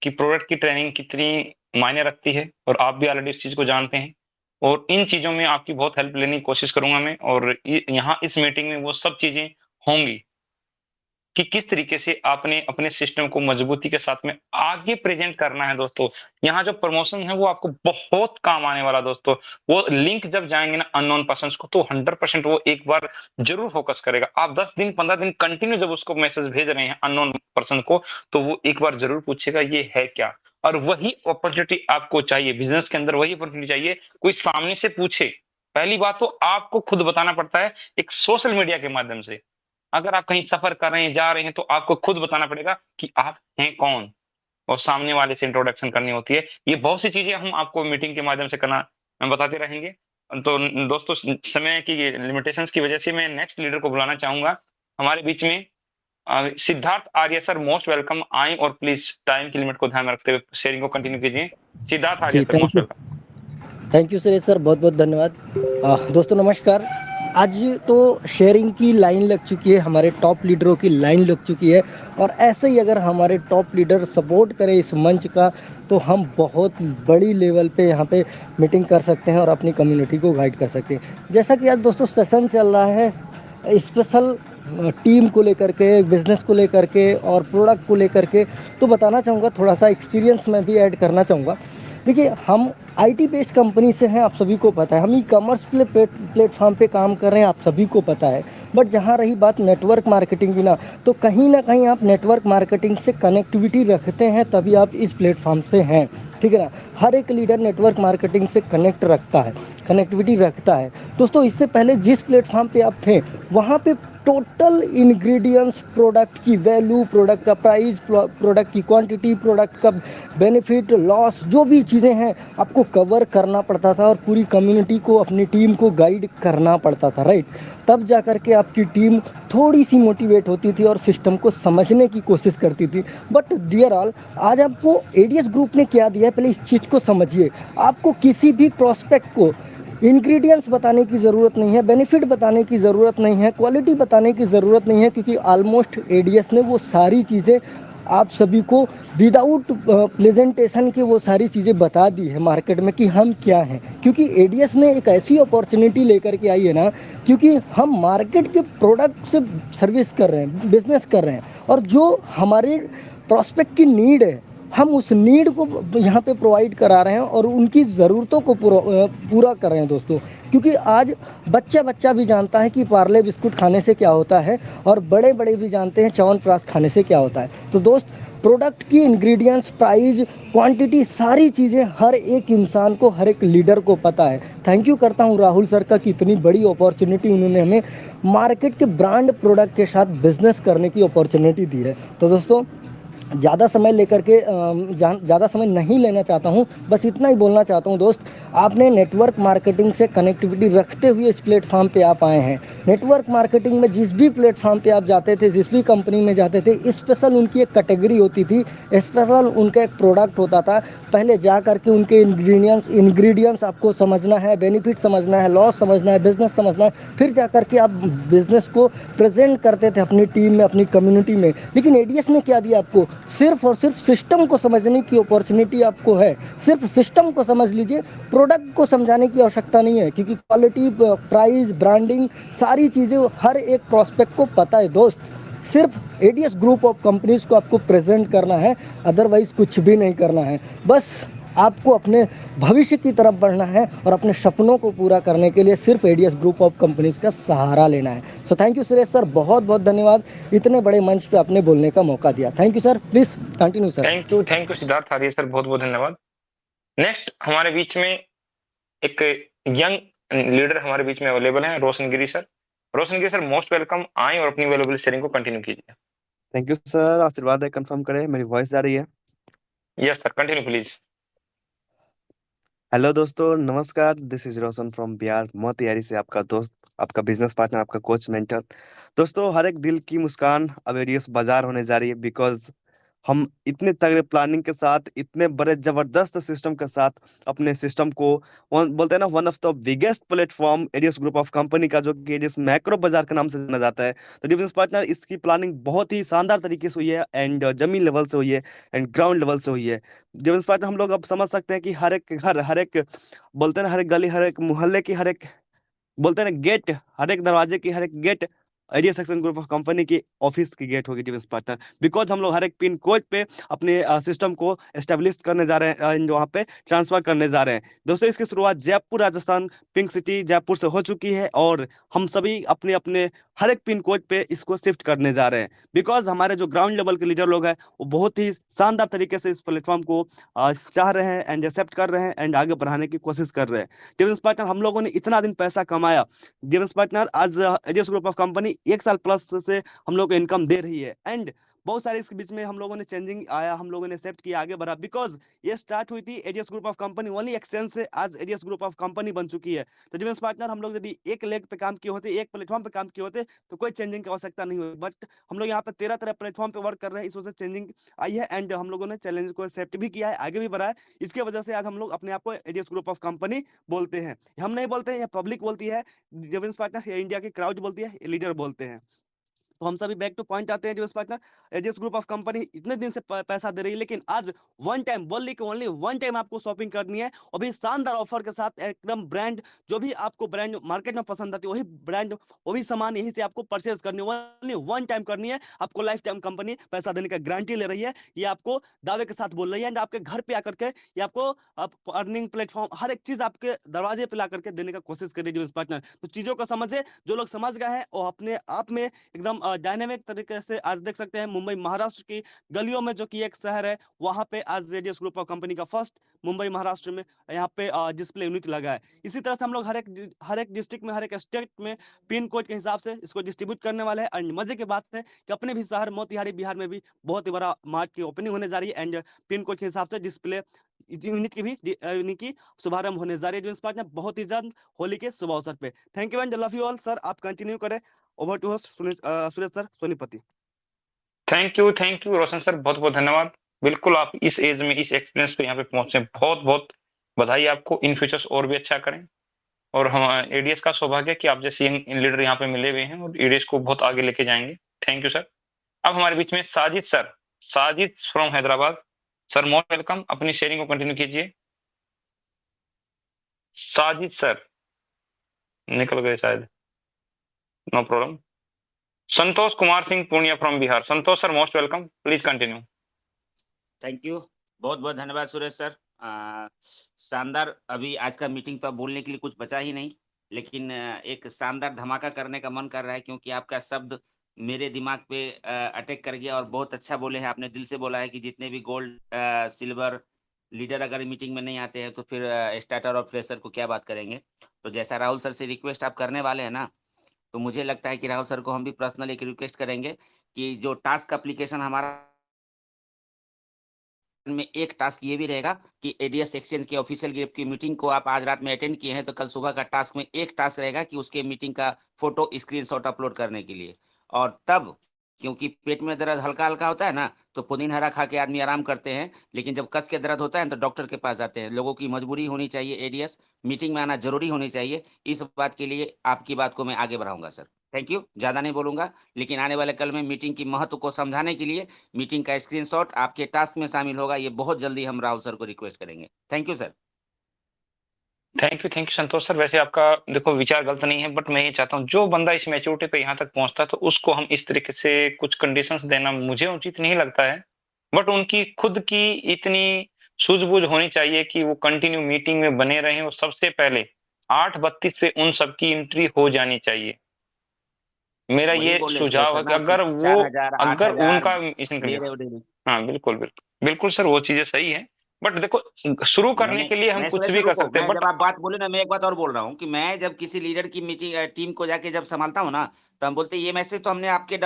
कि प्रोडक्ट की ट्रेनिंग कितनी मायने रखती है और आप भी ऑलरेडी इस चीज़ को जानते हैं। और इन चीज़ों में आपकी बहुत हेल्प लेने की कोशिश करूँगा मैं, और यहाँ इस मीटिंग में वो सब चीज़ें होंगी कि किस तरीके से आपने अपने सिस्टम को मजबूती के साथ में आगे प्रेजेंट करना है दोस्तों। यहाँ जो प्रमोशन है वो आपको बहुत काम आने वाला दोस्तों। वो लिंक जब जाएँगे ना अननोन पर्सन्स को, तो 100% वो एक बार ज़रूर फ़ोकस करेगा। आप 10 दिन 15 दिन कंटिन्यू जब उसको मैसेज भेज रहे हैं अननोन पर्सन को, तो वो एक बार ज़रूर पूछेगा ये है क्या? और वही अपॉर्च्युनिटी आपको चाहिए, बिज़नेस के अंदर वही अपॉर्च्युनिटी चाहिए, कोई सामने से पूछे। पहली बात तो आपको खुद बताना पड़ता है एक सोशल मीडिया के माध्यम से। अगर आप कहीं सफर कर रहे हैं, जा रहे हैं, तो आपको खुद बताना पड़ेगा कि आप हैं कौन, और सामने वाले से इंट्रोडक्शन करनी होती है। ये बहुत सी चीज़ें हम आपको मीटिंग के माध्यम से करना बताते रहेंगे। तो दोस्तों, समय की लिमिटेशंस की वजह से मैं नेक्स्ट लीडर को बुलाना चाहूँगा हमारे बीच में। सिद्धार्थ आर्य सर, मोस्ट वेलकम। आएँ और प्लीज़ टाइम की लिमिट को ध्यान में रखते हुए शेयरिंग को कंटिन्यू कीजिए। Siddharth Arya ji sir, most welcome. Thank you Suresh sir, बहुत बहुत धन्यवाद। दोस्तों नमस्कार। आज तो शेयरिंग की लाइन लग चुकी है, हमारे टॉप लीडरों की लाइन लग चुकी है, और ऐसे ही अगर हमारे टॉप लीडर सपोर्ट करें इस मंच का तो हम बहुत बड़ी लेवल पे यहाँ पे मीटिंग कर सकते हैं और अपनी कम्युनिटी को गाइड कर सकते हैं। जैसा कि आज दोस्तों सेशन चल रहा है स्पेशल टीम को लेकर के, बिजनेस को लेकर के और प्रोडक्ट को लेकर के, तो बताना चाहूँगा, थोड़ा सा एक्सपीरियंस मैं भी ऐड करना चाहूँगा। देखिए, हम आईटी बेस्ड कंपनी से हैं, आप सभी को पता है। हम ई कॉमर्स प्लेटफॉर्म पे काम कर रहे हैं, आप सभी को पता है। बट जहाँ रही बात नेटवर्क मार्केटिंग की ना, तो कहीं ना कहीं आप नेटवर्क मार्केटिंग से कनेक्टिविटी रखते हैं तभी आप इस प्लेटफॉर्म से हैं, ठीक है ना। हर एक लीडर नेटवर्क मार्केटिंग से कनेक्ट रखता है, कनेक्टिविटी रखता है। दोस्तों, इससे पहले जिस प्लेटफॉर्म पे आप थे वहाँ पे टोटल इंग्रेडिएंट्स, प्रोडक्ट की वैल्यू, प्रोडक्ट का प्राइस, प्रोडक्ट की क्वांटिटी, प्रोडक्ट का बेनिफिट, लॉस, जो भी चीज़ें हैं आपको कवर करना पड़ता था और पूरी कम्युनिटी को, अपनी टीम को गाइड करना पड़ता था, राइट। तब जा कर के आपकी टीम थोड़ी सी मोटिवेट होती थी और सिस्टम को समझने की कोशिश करती थी। बट डियर ऑल, आज आपको एडीएस ग्रुप ने क्या दिया है, पहले इस चीज़ को समझिए। आपको किसी भी प्रोस्पेक्ट को इंग्रेडिएंट्स बताने की ज़रूरत नहीं है, बेनिफिट बताने की ज़रूरत नहीं है, क्वालिटी बताने की ज़रूरत नहीं है, क्योंकि ऑलमोस्ट एडीएस ने वो सारी चीज़ें आप सभी को विदाउट प्रेजेंटेशन के वो सारी चीज़ें बता दी है मार्केट में कि हम क्या हैं। क्योंकि एडीएस ने एक ऐसी अपॉर्चुनिटी लेकर के आई है ना, क्योंकि हम मार्केट के प्रोडक्ट से सर्विस कर रहे हैं, बिजनेस कर रहे हैं, और जो हमारे प्रॉस्पेक्ट की नीड है हम उस नीड को यहाँ पे प्रोवाइड करा रहे हैं और उनकी ज़रूरतों को पूरा कर रहे हैं दोस्तों। क्योंकि आज बच्चा भी जानता है कि पार्ले बिस्कुट खाने से क्या होता है, और बड़े भी जानते हैं च्यवनप्राश खाने से क्या होता है। तो दोस्त, प्रोडक्ट की इंग्रेडिएंट्स, प्राइस, क्वांटिटी, सारी चीज़ें हर एक इंसान को, हर एक लीडर को पता है। थैंक यू करता हूँ राहुल सर का कि इतनी बड़ी अपॉर्चुनिटी उन्होंने हमें मार्केट के ब्रांड प्रोडक्ट के साथ बिजनेस करने की अपॉर्चुनिटी दी है। तो दोस्तों, ज़्यादा समय लेकर के ज़्यादा समय नहीं लेना चाहता हूँ, बस इतना ही बोलना चाहता हूँ दोस्त, आपने नेटवर्क मार्केटिंग से कनेक्टिविटी रखते हुए इस प्लेटफॉर्म पे आप आए हैं। नेटवर्क मार्केटिंग में जिस भी प्लेटफॉर्म पे आप जाते थे, जिस भी कंपनी में जाते थे, स्पेशल उनकी एक कैटेगरी होती थी, स्पेशल उनका एक प्रोडक्ट होता था। पहले जा करके उनके इंग्रेडिएंट्स आपको समझना है, बेनिफिट समझना है, लॉस समझना है, बिजनेस समझना है, फिर जा करके आप बिजनेस को प्रेजेंट करते थे अपनी टीम में, अपनी कम्युनिटी में। लेकिन एडीएस ने क्या दिया आपको, सिर्फ और सिर्फ सिस्टम को समझने की अपॉर्चुनिटी आपको है। सिर्फ सिस्टम को समझ लीजिए, प्रोडक्ट को समझाने की आवश्यकता नहीं है, क्योंकि क्वालिटी, प्राइस, ब्रांडिंग, सारी चीज़ें हर एक प्रॉस्पेक्ट को पता है दोस्त। सिर्फ एडीएस ग्रुप ऑफ कंपनीज को आपको प्रेजेंट करना है, अदरवाइज कुछ भी नहीं करना है। बस आपको अपने भविष्य की तरफ बढ़ना है और अपने सपनों को पूरा करने के लिए सिर्फ एडीएस ग्रुप ऑफ कंपनीज का सहारा लेना है। So thank you Suresh sir, बहुत बहुत धन्यवाद, इतने बड़े मंच पे आपने बोलने का मौका दिया। Thank you sir, please continue sir. Thank you Siddharth Arya sir, बहुत बहुत धन्यवाद। नेक्स्ट हमारे बीच में एक यंग लीडर हमारे बीच में अवेलेबल है, रोशन गिरी सर। रोशन गिरी सर, मोस्ट वेलकम, आए और अपनी वेल्युएबल शेयरिंग को कंटिन्यू कीजिए। थैंक यू सर, आशीर्वाद है, कंफर्म करें मेरी वॉइस जा रही है? Yes sir, continue please. Hello दोस्तों, नमस्कार, this is Roshan from Bihar Motihari से, आपका दोस्त, आपका बिजनेस पार्टनर, आपका कोच मेंटर। दोस्तों, हर एक दिल की मुस्कान अब एडीएस बाजार होने जा रही है, बिकॉज हम इतने तगड़े प्लानिंग के साथ, इतने बड़े जबरदस्त सिस्टम के साथ अपने सिस्टम को बोलते हैं ना, one of the biggest platform ADS group of company का, जो कि एडीएस मैक्रो बाजार के नाम से जाना जाता है। तो डिफेंस पार्टनर, इसकी प्लानिंग बहुत ही शानदार तरीके से हुई है, एंड जमीन लेवल से हुई है, एंड ग्राउंड लेवल से हुई है। डिफेंस पार्टनर, हम लोग अब समझ सकते हैं कि हर एक घर, हर एक बोलते हैं ना, हर एक गली, हर एक मोहल्ले की, हर एक बोलते हैं ना गेट, हर एक दरवाजे की, हर एक gate ADS section group of company की ऑफिस की गेट होगी डिफेंस पार्टनर, बिकॉज हम लोग हर एक पिन कोड पे अपने सिस्टम को एस्टेब्लिश करने जा रहे हैं, वहाँ पे ट्रांसफर करने जा रहे हैं। दोस्तों, इसकी शुरुआत जयपुर राजस्थान पिंक सिटी जयपुर से हो चुकी है, और हम सभी अपने अपने हर एक पिन कोड पे इसको शिफ्ट करने जा रहे हैं, बिकॉज हमारे जो ग्राउंड लेवल के लीडर लोग हैं वो बहुत ही शानदार तरीके से इस प्लेटफॉर्म को चाह रहे हैं, एंड एक्सेप्ट कर रहे हैं, एंड आगे बढ़ाने की कोशिश कर रहे हैं। डिफेंस पार्टनर, हम लोगों ने इतना दिन पैसा कमाया, डिफेंस पार्टनर आज एडीएस ग्रुप ऑफ कंपनी 1 साल प्लस से हम लोग को इनकम दे रही है, एंड बहुत सारे इसके बीच में हम लोगों ने चेंजिंग आया, हम लोगों ने एक्सेप्ट किया, आगे बढ़ा, बिकॉज ये स्टार्ट हुई थी ADS group of company only exchange से, आज एडीएस ग्रुप ऑफ कंपनी बन चुकी है। तो डिफेंस पार्टनर, हम लोग यदि एक लेग पे काम किए होते, एक प्लेटफॉर्म पे काम किए होते, तो कोई चेंजिंग की आवश्यकता नहीं हुई, बट हम लोग यहाँ पे 13 प्लेटफॉर्म पे वर्क कर रहे हैं, इस वजह से चेंजिंग आई है, एंड हम लोगों ने चैलेंज को एक्सेप्ट भी किया है, आगे भी बढ़ा है। इसके वजह से आज हम लोग अपने आप को एडीएस ग्रुप ऑफ कंपनी बोलते हैं। हम नहीं बोलते हैं, ये पब्लिक बोलती है, डिफेंस पार्टनर, ये इंडिया की क्राउड बोलती है, ये लीडर बोलते हैं। तो हम सभी बैक टू पॉइंट आते हैं, defence partner, ADS group of company इतने दिन से पैसा दे रही है, लेकिन आज वन टाइम, बोली कि ओनली वन टाइम आपको शॉपिंग करनी है, और भी शानदार ऑफर के साथ, एकदम ब्रांड, जो भी आपको ब्रांड मार्केट में पसंद आती है, वही ब्रांड, वो भी सामान यहीं से आपको परचेज करनी है, ओनली वन टाइम करनी है। आपको लाइफ टाइम कंपनी पैसा देने का गारंटी ले रही है, ये आपको दावे के साथ बोल रही है, एंड आपके घर पे आकर के ये आपको अर्निंग प्लेटफॉर्म, हर एक चीज आपके दरवाजे पे ला करके देने का कोशिश कर रही है डिफेंस पार्टनर। तो चीजों को समझे, जो लोग समझ गए हैं, और अपने आप में एकदम डायनेमिक तरीके से आज देख सकते हैं मुंबई महाराष्ट्र की गलियों में, जो कि एक शहर है, वहां पे आज एडीएस ग्रुप ऑफ कंपनी का फर्स्ट मुंबई महाराष्ट्र में यहाँ पे डिस्प्ले यूनिट लगा है। इसी तरह से हम लोग हर एक डिस्ट्रिक्ट में, हर एक स्टेट में पिन कोड के हिसाब से इसको डिस्ट्रीब्यूट करने वाले हैं, एंड मजे की बात है कि अपने भी शहर मोतिहारी बिहार में भी बहुत ही बड़ा मार्ट की ओपनिंग होने जा रही है, एंड पिन कोड के हिसाब से डिस्प्ले यूनिट की भी यूनिट की शुभारंभ होने जा रही है डिफेंस पार्टनर, बहुत ही जल्द होली के शुभ अवसर पे। Thank you and love you all. Sir, आप कंटिन्यू करें। Over to host Suresh sir Sonipati. Thank you Roshan sir, बहुत बहुत धन्यवाद। बिल्कुल, आप इस एज में इस एक्सपीरियंस पे यहाँ पे पहुंचे, बहुत बहुत बधाई आपको, इन फ्यूचर्स और भी अच्छा करें, और हम एडीएस का सौभाग्य कि आप जैसे यंग लीडर यहाँ पे मिले हुए हैं और एडीएस को बहुत आगे लेके जाएंगे। Thank you sir. अब हमारे बीच में Sajid sir, Sajid from Hyderabad. Sir most welcome, अपनी शेयरिंग को कंटिन्यू कीजिए। साजिद सर निकल गए शायद, no problem. Santosh Kumar Singh Purnia from Bihar. Santosh sir most welcome, please continue. Thank you, बहुत बहुत धन्यवाद सुरेश सर। शानदार, अभी आज का मीटिंग तो अब बोलने के लिए कुछ बचा ही नहीं, लेकिन एक शानदार धमाका करने का मन कर रहा है, क्योंकि आपका शब्द मेरे दिमाग पे अटैक कर गया, और बहुत अच्छा बोले हैं आपने, दिल से बोला है कि जितने भी गोल्ड सिल्वर लीडर अगर मीटिंग में नहीं आते हैं तो फिर स्टार्टर और फ्रेशर को क्या बात करेंगे। तो जैसा राहुल सर से रिक्वेस्ट आप करने वाले हैं ना, तो मुझे लगता है कि राहुल सर को हम भी पर्सनल एक रिक्वेस्ट करेंगे कि जो टास्क एप्लीकेशन हमारा में एक टास्क ये भी रहेगा कि एडीएस एक्सचेंज के ऑफिशियल ग्रुप की मीटिंग को आप आज रात में अटेंड किए हैं, तो कल सुबह का टास्क में एक टास्क रहेगा कि उसके मीटिंग का फोटो स्क्रीनशॉट अपलोड करने के लिए। और तब क्योंकि पेट में दर्द हल्का हल्का होता है ना, तो पुदीन हरा खा के आदमी आराम करते हैं, लेकिन जब कस के दर्द होता है तो डॉक्टर के पास जाते हैं। लोगों की मजबूरी होनी चाहिए, एडीएस मीटिंग में आना जरूरी होनी चाहिए। इस बात के लिए आपकी बात को मैं आगे बढ़ाऊंगा सर। थैंक यू, ज़्यादा नहीं बोलूंगा, लेकिन आने वाले कल में मीटिंग की महत्व को समझाने के लिए मीटिंग का स्क्रीनशॉट आपके टास्क में शामिल होगा। ये बहुत जल्दी हम राहुल सर को रिक्वेस्ट करेंगे। Thank you sir. Thank you Santosh sir. वैसे आपका देखो विचार गलत नहीं है, बट मैं ये चाहता हूँ जो बंदा इस मैच्योरिटी पे यहाँ तक पहुंचता है तो उसको हम इस तरीके से कुछ कंडीशंस देना मुझे उचित नहीं लगता है, बट उनकी खुद की इतनी सूझबूझ होनी चाहिए कि वो कंटिन्यू मीटिंग में बने रहें और सबसे पहले 8:32 पे उन सबकी एंट्री हो जानी चाहिए। मेरा वही ये बोले सुझाव सुरेश है सर कि ना कि 4,000 अगर 8,000 उनका ले रहे हो डेली। हाँ, बिल्कुल, बिल्कुल। बिल्कुल सर, वो चीज़ें सही हैं, बट देखो शुरू करने के लिए हम मैं कुछ सुरेश भी कर रुको, सकते हैं, मैं बट जब आप बात बोले ना, मैं एक बात और बोल रहा हूँ कि मैं जब किसी लीडर की मीटिंग टीम को जाके जब संभालता हूँ ना, तो हम बोलते हैं ये मैसेज तो हमने आपके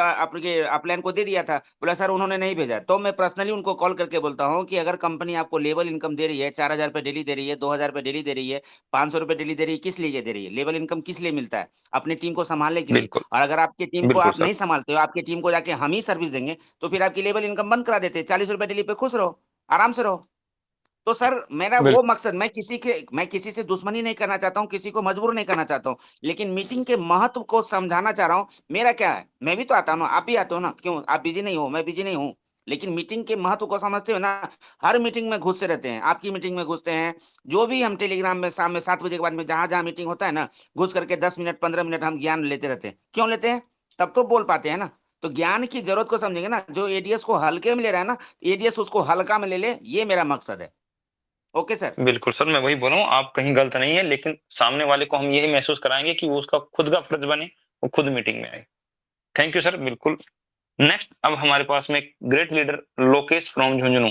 अपलाइन को दे दिया था। बोला सर उन्होंने नहीं भेजा। तो मैं पर्सनली उनको कॉल करके बोलता हूँ कि अगर कंपनी आपको लेवल इनकम दे रही है, 4,000 रुपए डेली दे रही है, 2,000 रुपए डेली दे रही है, 500 रुपए डेली दे रही है, किस लिए दे रही है? लेवल इनकम किस लिए मिलता है? अपनी टीम को संभालने के लिए। बिल्कुल, और अगर आपकी टीम को बिल्कुल आप सर, नहीं संभालते हो, आपकी टीम को जाके हम ही सर्विस देंगे, तो फिर आपकी लेवल इनकम बंद करा देते। 40 रुपए डेली पे खुश रहो, आराम से रहो। तो सर मेरा बिल वो मकसद, मैं किसी से दुश्मनी नहीं करना चाहता हूँ, किसी को मजबूर नहीं करना चाहता हूँ, लेकिन मीटिंग के महत्व को समझाना चाह रहा हूँ। मेरा क्या है, मैं भी तो आता हूँ ना, आप भी आते हो ना, क्यों आप बिजी नहीं हो? मैं बिजी नहीं हूँ, लेकिन मीटिंग के महत्व को समझते हो ना। हर मीटिंग में घुसते रहते हैं, आपकी मीटिंग में घुसते हैं, जो भी हम टेलीग्राम में शाम में 7 बजे के बाद में जहां जहां मीटिंग होता है ना, घुस करके 10 मिनट 15 मिनट हम ज्ञान लेते रहते हैं। क्यों लेते हैं? तब तो बोल पाते हैं ना। तो ज्ञान की जरूरत को समझेंगे ना। जो एडीएस को हल्के में ले रहा है ना, एडीएस उसको हल्का में ले ले, ये मेरा मकसद है। Okay sir. बिल्कुल सर, मैं वही बोल रहा हूँ, आप कहीं गलत नहीं है, लेकिन सामने वाले को हम यही महसूस कराएँगे कि वो उसका खुद का फर्ज बने, वो खुद मीटिंग में आए। थैंक यू सर, बिल्कुल। नेक्स्ट अब हमारे पास में एक great leader Lokesh from Jhunjhunu.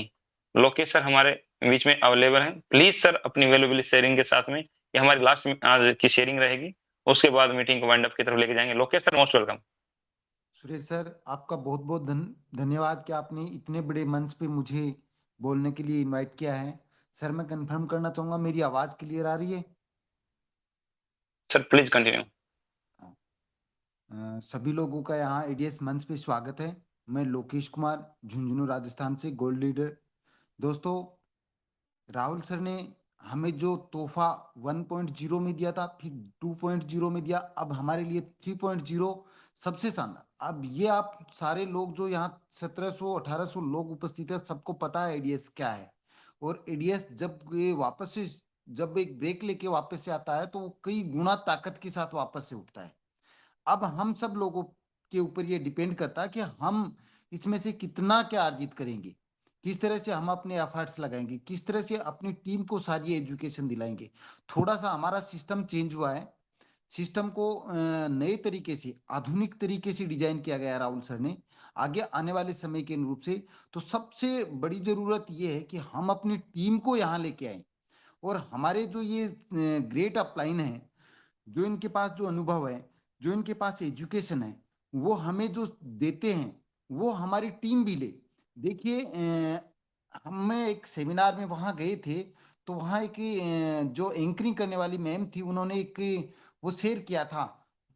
Lokesh sir हमारे बीच में अवेलेबल हैं। प्लीज सर अपनी वैल्यूएबल शेयरिंग के साथ में, ये हमारी लास्ट में आज की शेयरिंग रहेगी, उसके बाद मीटिंग को वाइंड अप की तरफ लेके जाएंगे। Lokesh sir most welcome. Suresh sir, आपका बहुत बहुत धन्यवाद कि आपने इतने बड़े मंच पे मुझे बोलने के लिए इनवाइट किया है। सर मैं कंफर्म करना चाहूंगा, मेरी आवाज क्लियर आ रही है? Sir please continue. सभी लोगों का यहाँ एडीएस मंच पे स्वागत है। मैं लोकेश कुमार, झुंझुनू राजस्थान से गोल्ड लीडर। दोस्तों, राहुल सर ने हमें जो तोहफा 1.0 में दिया था, फिर 2.0 में दिया, अब हमारे लिए 3.0 सबसे शानदार। अब ये आप सारे लोग जो यहाँ 1700-1800 लोग उपस्थित है, सबको पता है एडीएस क्या है। और एडीएस जब ये वापस से, जब एक ब्रेक लेके वापस से आता है, तो वो कई गुना ताकत के साथ वापस से उठता है। अब हम सब लोगों के ऊपर ये डिपेंड करता है कि हम इसमें से कितना क्या अर्जित करेंगे, किस तरह से हम अपने एफर्ट्स लगाएंगे, किस तरह से अपनी टीम को सारी एजुकेशन दिलाएंगे। थोड़ा सा हमारा सिस्टम चेंज हुआ है। सिस्टम को नए तरीके से, आधुनिक तरीके से डिजाइन किया गया राहुल सर ने, आगे आने वाले समय के अनुरूप से। तो सबसे बड़ी जरूरत ये है कि हम अपनी टीम को यहाँ लेके आए, और हमारे जो ये ग्रेट अपलाइन है, जो इनके पास जो अनुभव है, जो इनके पास एजुकेशन है, वो हमें जो देते हैं, वो हमारी टीम भी ले। देखिए, हम एक सेमिनार में वहां गए थे, तो वहां एक जो एंकरिंग करने वाली मैम थी, उन्होंने एक वो शेयर किया था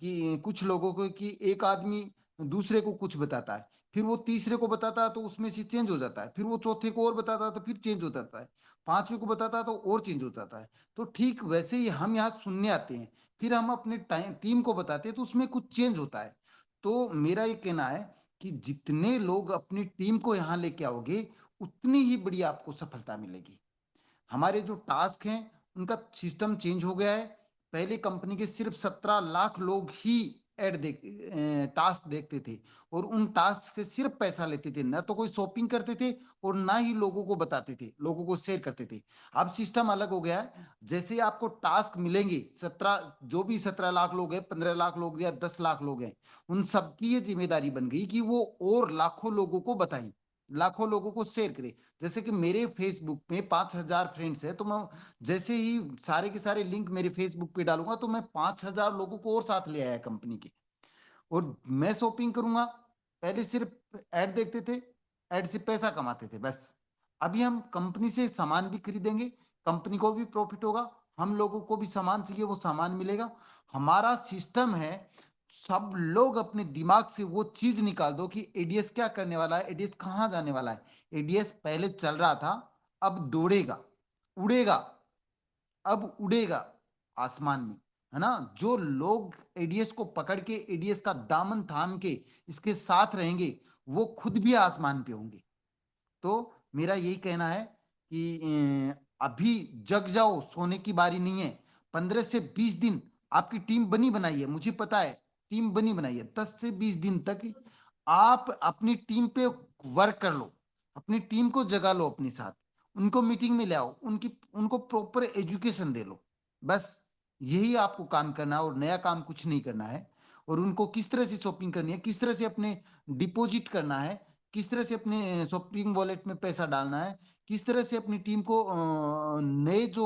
कि कुछ लोगों को, कि एक आदमी दूसरे को कुछ बताता है, फिर वो तीसरे को बताता है तो उसमें से चेंज हो जाता है, फिर वो चौथे को और बताता है तो फिर चेंज हो जाता है, पांचवे को बताता है तो और चेंज हो जाता है। तो ठीक वैसे ही हम यहाँ सुनने आते हैं, फिर हम अपने टीम को बताते हैं, तो उसमें कुछ चेंज होता है। तो मेरा ये कहना है कि जितने लोग अपनी टीम को यहाँ लेके आओगे, उतनी ही बड़ी आपको सफलता मिलेगी। हमारे जो टास्क हैं, उनका सिस्टम चेंज हो गया है। पहले कंपनी के सिर्फ 17 लाख लोग ही टास्क देखते थे, और उन टास्क से सिर्फ पैसा लेते थे, ना तो कोई शॉपिंग करते थे और ना ही लोगों को बताते थे, लोगों को शेयर करते थे। अब सिस्टम अलग हो गया है। जैसे आपको टास्क मिलेंगे, 17, जो भी 17 लाख लोग हैं, 15 लाख लोग या 10 लाख लोग हैं, उन सबकी ये जिम्मेदारी बन गई कि वो और लाखों लोगों को बताएं, लाखों लोगों को शेयर करें। जैसे कि मेरे फेसबुक में 5,000 फ्रेंड्स है, तो मैं जैसे ही सारे के सारे लिंक मेरे फेसबुक पे डालूंगा, तो मैं 5,000 लोगों को और साथ ले आया कंपनी के, और मैं शॉपिंग करूंगा। पहले सिर्फ ऐड देखते थे, ऐड से पैसा कमाते थे बस। अभी हम कंपनी से सामान भी खरीदेंगे, कंपनी को भी प्रॉफिट होगा, हम लोगों को भी सामान चाहिए, वो सामान मिलेगा। हमारा सिस्टम है। सब लोग अपने दिमाग से वो चीज निकाल दो कि एडीएस क्या करने वाला है, एडीएस कहाँ जाने वाला है। एडीएस पहले चल रहा था, अब दौड़ेगा, उड़ेगा, अब उड़ेगा आसमान में, है ना। जो लोग एडीएस को पकड़ के, एडीएस का दामन थाम के इसके साथ रहेंगे, वो खुद भी आसमान पे होंगे। तो मेरा यही कहना है कि अभी जग जाओ, सोने की बारी नहीं है। 15 से 20 दिन आपकी टीम बनी बनाई है, मुझे पता है टीम बनी बनाई है। 10 से 20 दिन तक आप अपनी टीम पे वर्क कर लो, अपनी टीम को जगा लो अपने साथ, उनको मीटिंग में ले आओ, उनको प्रॉपर एजुकेशन दे लो। बस यही आपको काम करना है और नया काम कुछ नहीं करना है। और उनको किस तरह से शॉपिंग करनी है, किस तरह से अपने डिपॉजिट करना है, किस तरह से अपने शॉपिंग वॉलेट में पैसा डालना है, किस तरह से अपनी टीम को नए जो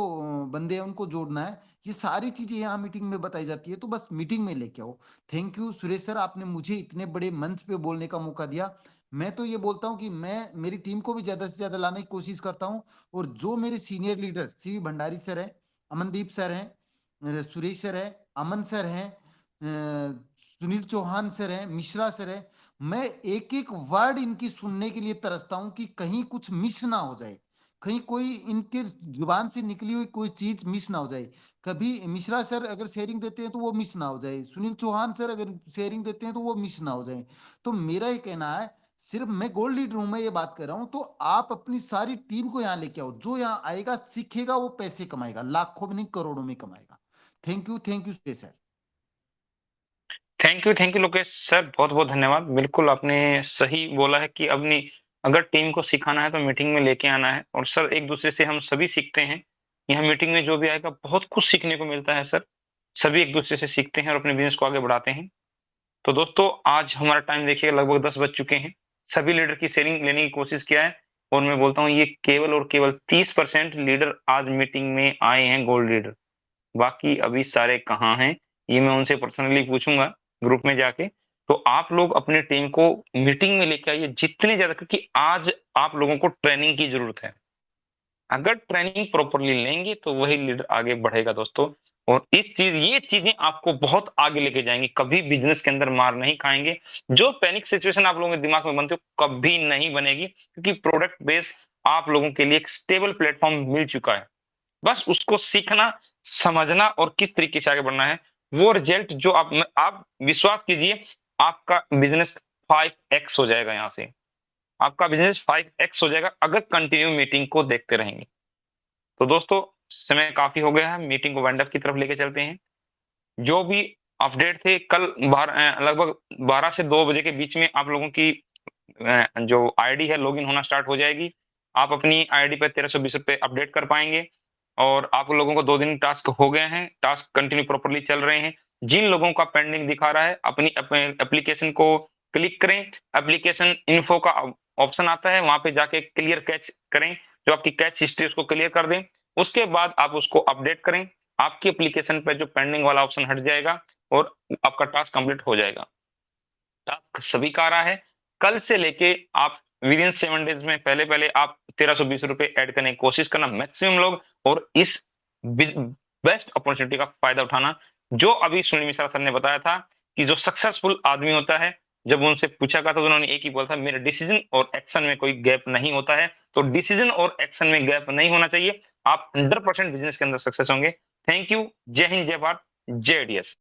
बंदे हैं उनको जोड़ना है, ये सारी चीजें यहाँ मीटिंग में बताई जाती है। तो बस मीटिंग में लेके आओ। थैंक यू सुरेश सर, आपने मुझे इतने बड़े मंच पे बोलने का मौका दिया। मैं तो ये बोलता हूँ कि मैं मेरी टीम को भी ज्यादा से ज्यादा लाने की कोशिश करता हूँ। और जो मेरे senior leader CV Bhandari sir हैं, अमनदीप सर हैं, सुरेश सर है, अमन सर हैं, सुनील चौहान सर हैं, मिश्रा सर है, मैं एक एक वर्ड इनकी सुनने के लिए तरसता हूं कि कहीं कुछ मिस ना हो जाए, कहीं कोई इनके जुबान से निकली हुई कोई चीज मिस ना हो जाए। कभी मिश्रा सर अगर शेयरिंग देते हैं तो वो मिस ना हो जाए, सुनील चौहान सर अगर शेयरिंग देते हैं तो वो मिस ना हो जाए। तो मेरा ये कहना है, सिर्फ मैं गोल्ड लीडर हूं, मैं ये बात कर रहा हूं, तो आप अपनी सारी टीम को यहाँ लेके आओ। जो यहाँ आएगा सीखेगा वो पैसे कमाएगा, लाखों में नहीं करोड़ों में कमाएगा। Thank you sir. Thank you Lokesh sir, बहुत बहुत धन्यवाद। बिल्कुल आपने सही बोला है कि अपनी अगर टीम को सिखाना है तो मीटिंग में लेके आना है। और सर एक दूसरे से हम सभी सीखते हैं, यहाँ मीटिंग में जो भी आएगा बहुत कुछ सीखने को मिलता है सर। सभी एक दूसरे से सीखते हैं और अपने बिजनेस को आगे बढ़ाते हैं। तो दोस्तों आज हमारा टाइम देखिएगा लगभग 10 बज चुके हैं। सभी लीडर की शेयरिंग लेने की कोशिश किया है और मैं बोलता हूँ ये केवल और केवल 30% लीडर आज मीटिंग में आए हैं, गोल्ड लीडर। बाकी अभी सारे कहाँ हैं, ये मैं उनसे पर्सनली पूछूंगा ग्रुप में जाके। तो आप लोग अपनी टीम को मीटिंग में लेके आइए जितने ज्यादा, क्योंकि आज आप लोगों को ट्रेनिंग की जरूरत है। अगर ट्रेनिंग प्रॉपरली लेंगे तो वही लीडर आगे बढ़ेगा दोस्तों। और ये चीजें आपको बहुत आगे लेके जाएंगी। कभी बिजनेस के अंदर मार नहीं खाएंगे। जो पैनिक सिचुएशन आप लोगों के दिमाग में बनती हो कभी नहीं बनेगी, क्योंकि प्रोडक्ट बेस आप लोगों के लिए एक स्टेबल प्लेटफॉर्म मिल चुका है। बस उसको सीखना, समझना और किस तरीके से आगे बढ़ना है। वो रिजल्ट जो आप विश्वास कीजिए, आपका बिजनेस 5x हो जाएगा। यहाँ से आपका बिजनेस 5x हो जाएगा अगर कंटिन्यू मीटिंग को देखते रहेंगे। तो दोस्तों समय काफी हो गया है, मीटिंग को वाइंड अप की तरफ लेके चलते हैं। जो भी अपडेट थे कल लगभग 12 से 2 बजे के बीच में आप लोगों की जो आईडी है लॉगिन होना स्टार्ट हो जाएगी। आप अपनी आईडी पे 1320 रुपए अपडेट कर पाएंगे। और आप लोगों को 2 दिन टास्क हो गए हैं, टास्क कंटिन्यू प्रॉपरली चल रहे हैं। जिन लोगों का पेंडिंग दिखा रहा है अपनी एप्लीकेशन को क्लिक करें, एप्लीकेशन इन्फो का ऑप्शन आता है, वहां पे जाके क्लियर कैच करें, जो आपकी कैच हिस्ट्री उसको क्लियर कर दें। उसके बाद आप उसको अपडेट करें, आपकी एप्लीकेशन पे जो पेंडिंग वाला ऑप्शन हट जाएगा और आपका टास्क कंप्लीट हो जाएगा। टास्क सभी का आ रहा है, कल से लेके आप विद इन 7 डेज में पहले आप 1320 रुपए ऐड करने की कोशिश करना मैक्सिमम लोग, और इस बेस्ट अपॉर्चुनिटी का फायदा उठाना। जो अभी सुनील मिश्रा सर ने बताया था कि जो सक्सेसफुल आदमी होता है, जब उनसे पूछा गया था तो उन्होंने एक ही बोला था, मेरे डिसीजन और एक्शन में कोई गैप नहीं होता है। तो डिसीजन और एक्शन में गैप नहीं होना चाहिए, आप 100% बिजनेस के अंदर सक्सेस होंगे। थैंक यू, जय हिंद, जय भारत, जय डीएस।